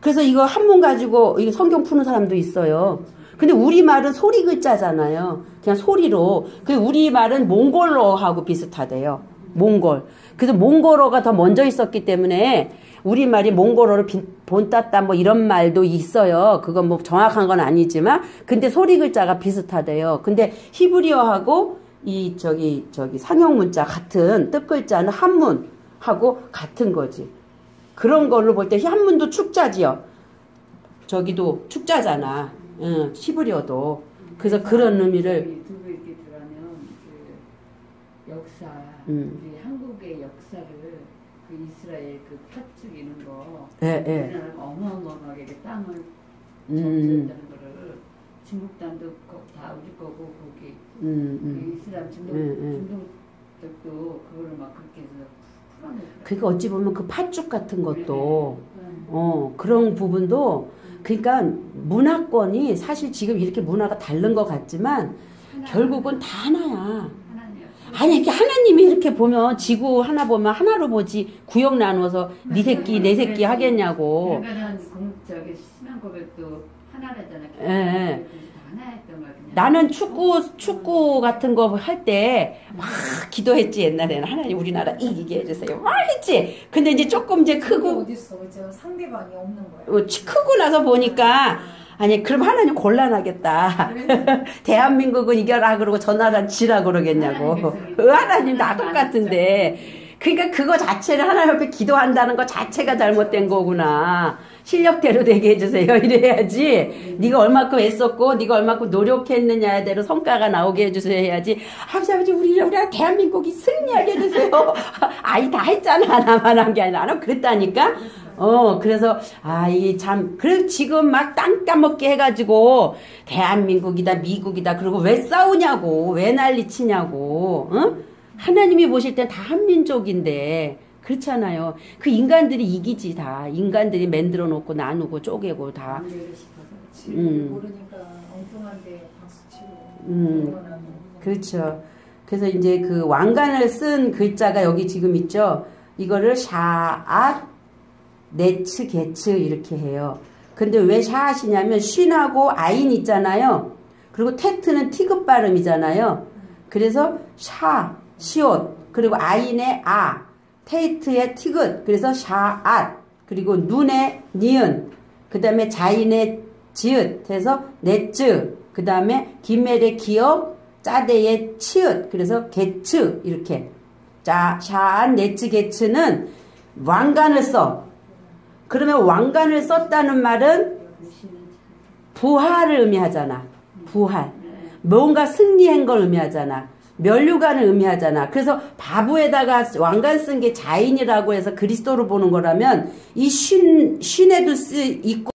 [SPEAKER 1] 그래서 이거 한문 가지고 이거 성경 푸는 사람도 있어요. 근데 우리말은 소리 글자잖아요. 그냥 소리로. 그 우리말은 몽골어하고 비슷하대요. 몽골. 그래서 몽골어가 더 먼저 있었기 때문에 우리말이 몽골어로 본따따 뭐 이런 말도 있어요. 그건 뭐 정확한 건 아니지만 근데 소리 글자가 비슷하대요. 근데 히브리어하고 이 저기 상형 문자 같은 뜻 글자는 한문하고 같은 거지. 그런 걸로 볼 때 한문도 축자지요. 저기도 축자잖아. 응, 히브리어도. 그래서 그런 의미를
[SPEAKER 4] 두고 이렇게 들어가면 그 역사, 우리 한국의 역사를 그 이스라엘 그 팥죽 이런 거, 우리나라가 어마어마하게 땅을 점수했다는 거를 중국 땅도 다 우리 거고 거기 그 이스라엘 중동 쪽도 그거를 막 그렇게 해서 풀어내더라고요.
[SPEAKER 1] 그러니까 어찌 보면 그 팥죽 같은 것도 그런 부분도 그러니까 문화권이 사실 지금 이렇게 문화가 다른 것 같지만 결국은 다 하나야. 아니 이렇게 하나님이 이렇게 보면 지구 하나 보면 하나로 보지 구역 나누어서 네 새끼 내 새끼 하겠냐고.
[SPEAKER 4] 그러니까 저기 신앙 고백도 하나라잖아.
[SPEAKER 1] 예.
[SPEAKER 4] 하나였던 거야.
[SPEAKER 1] 나는 축구 같은 거 할 때 막 기도했지 옛날에는 하나님 우리나라 이기게 해주세요 막 했지. 근데 이제 조금 이제 크고
[SPEAKER 5] 어딨어, 그죠? 상대방이 없는 거야.
[SPEAKER 1] 크고 나서 보니까 아니 그럼 하나님 곤란하겠다. 대한민국은 이겨라 그러고 저 나라는 지라 그러겠냐고. 하나님 다 똑같은데. 그러니까 그거 자체를 하나님 앞에 기도한다는 거 자체가 잘못된 거구나. 실력대로 되게 해주세요. 이래야지. 네가 얼마큼 애썼고 네가 얼마큼 노력했느냐에 대로 성과가 나오게 해주세요 해야지. 아버지 우리 대한민국이 승리하게 해주세요. 아이 다 했잖아. 나만 한 게 아니라 나는 그랬다니까. 그래서 이 참 그래 지금 막 땅 까먹게 해가지고 대한민국이다 미국이다 그러고 왜 싸우냐고 왜 난리치냐고. 응? 하나님이 보실 땐 다 한민족인데 그렇잖아요. 그 인간들이 이기지 다. 인간들이 만들어 놓고 나누고 쪼개고 다.
[SPEAKER 5] 모르니까 엉뚱한데 박수치고.
[SPEAKER 1] 그렇죠. 그래서 이제 그 왕관을 쓴 글자가 여기 지금 있죠. 이거를 샤앗 네츠 게츠 이렇게 해요. 근데 왜 샤앗이냐면 쉰하고 아인 있잖아요. 그리고 테트는 티귿 발음이잖아요. 그래서 샤 시옷 그리고 아인의 아 테이트의 티귿 그래서 샤앗 그리고 눈의 니은 그 다음에 자인의 지읒 해서 네츠 그 다음에 기멜의 기역 짜대의 치읒 그래서 게츠 이렇게 자 샤앗 네츠 게츠는 왕관을 써. 그러면 왕관을 썼다는 말은 부활을 의미하잖아. 부활. 뭔가 승리한 걸 의미하잖아. 면류관을 의미하잖아. 그래서 바보에다가 왕관 쓴 게 자인이라고 해서 그리스도로 보는 거라면 이 쉰에도 있고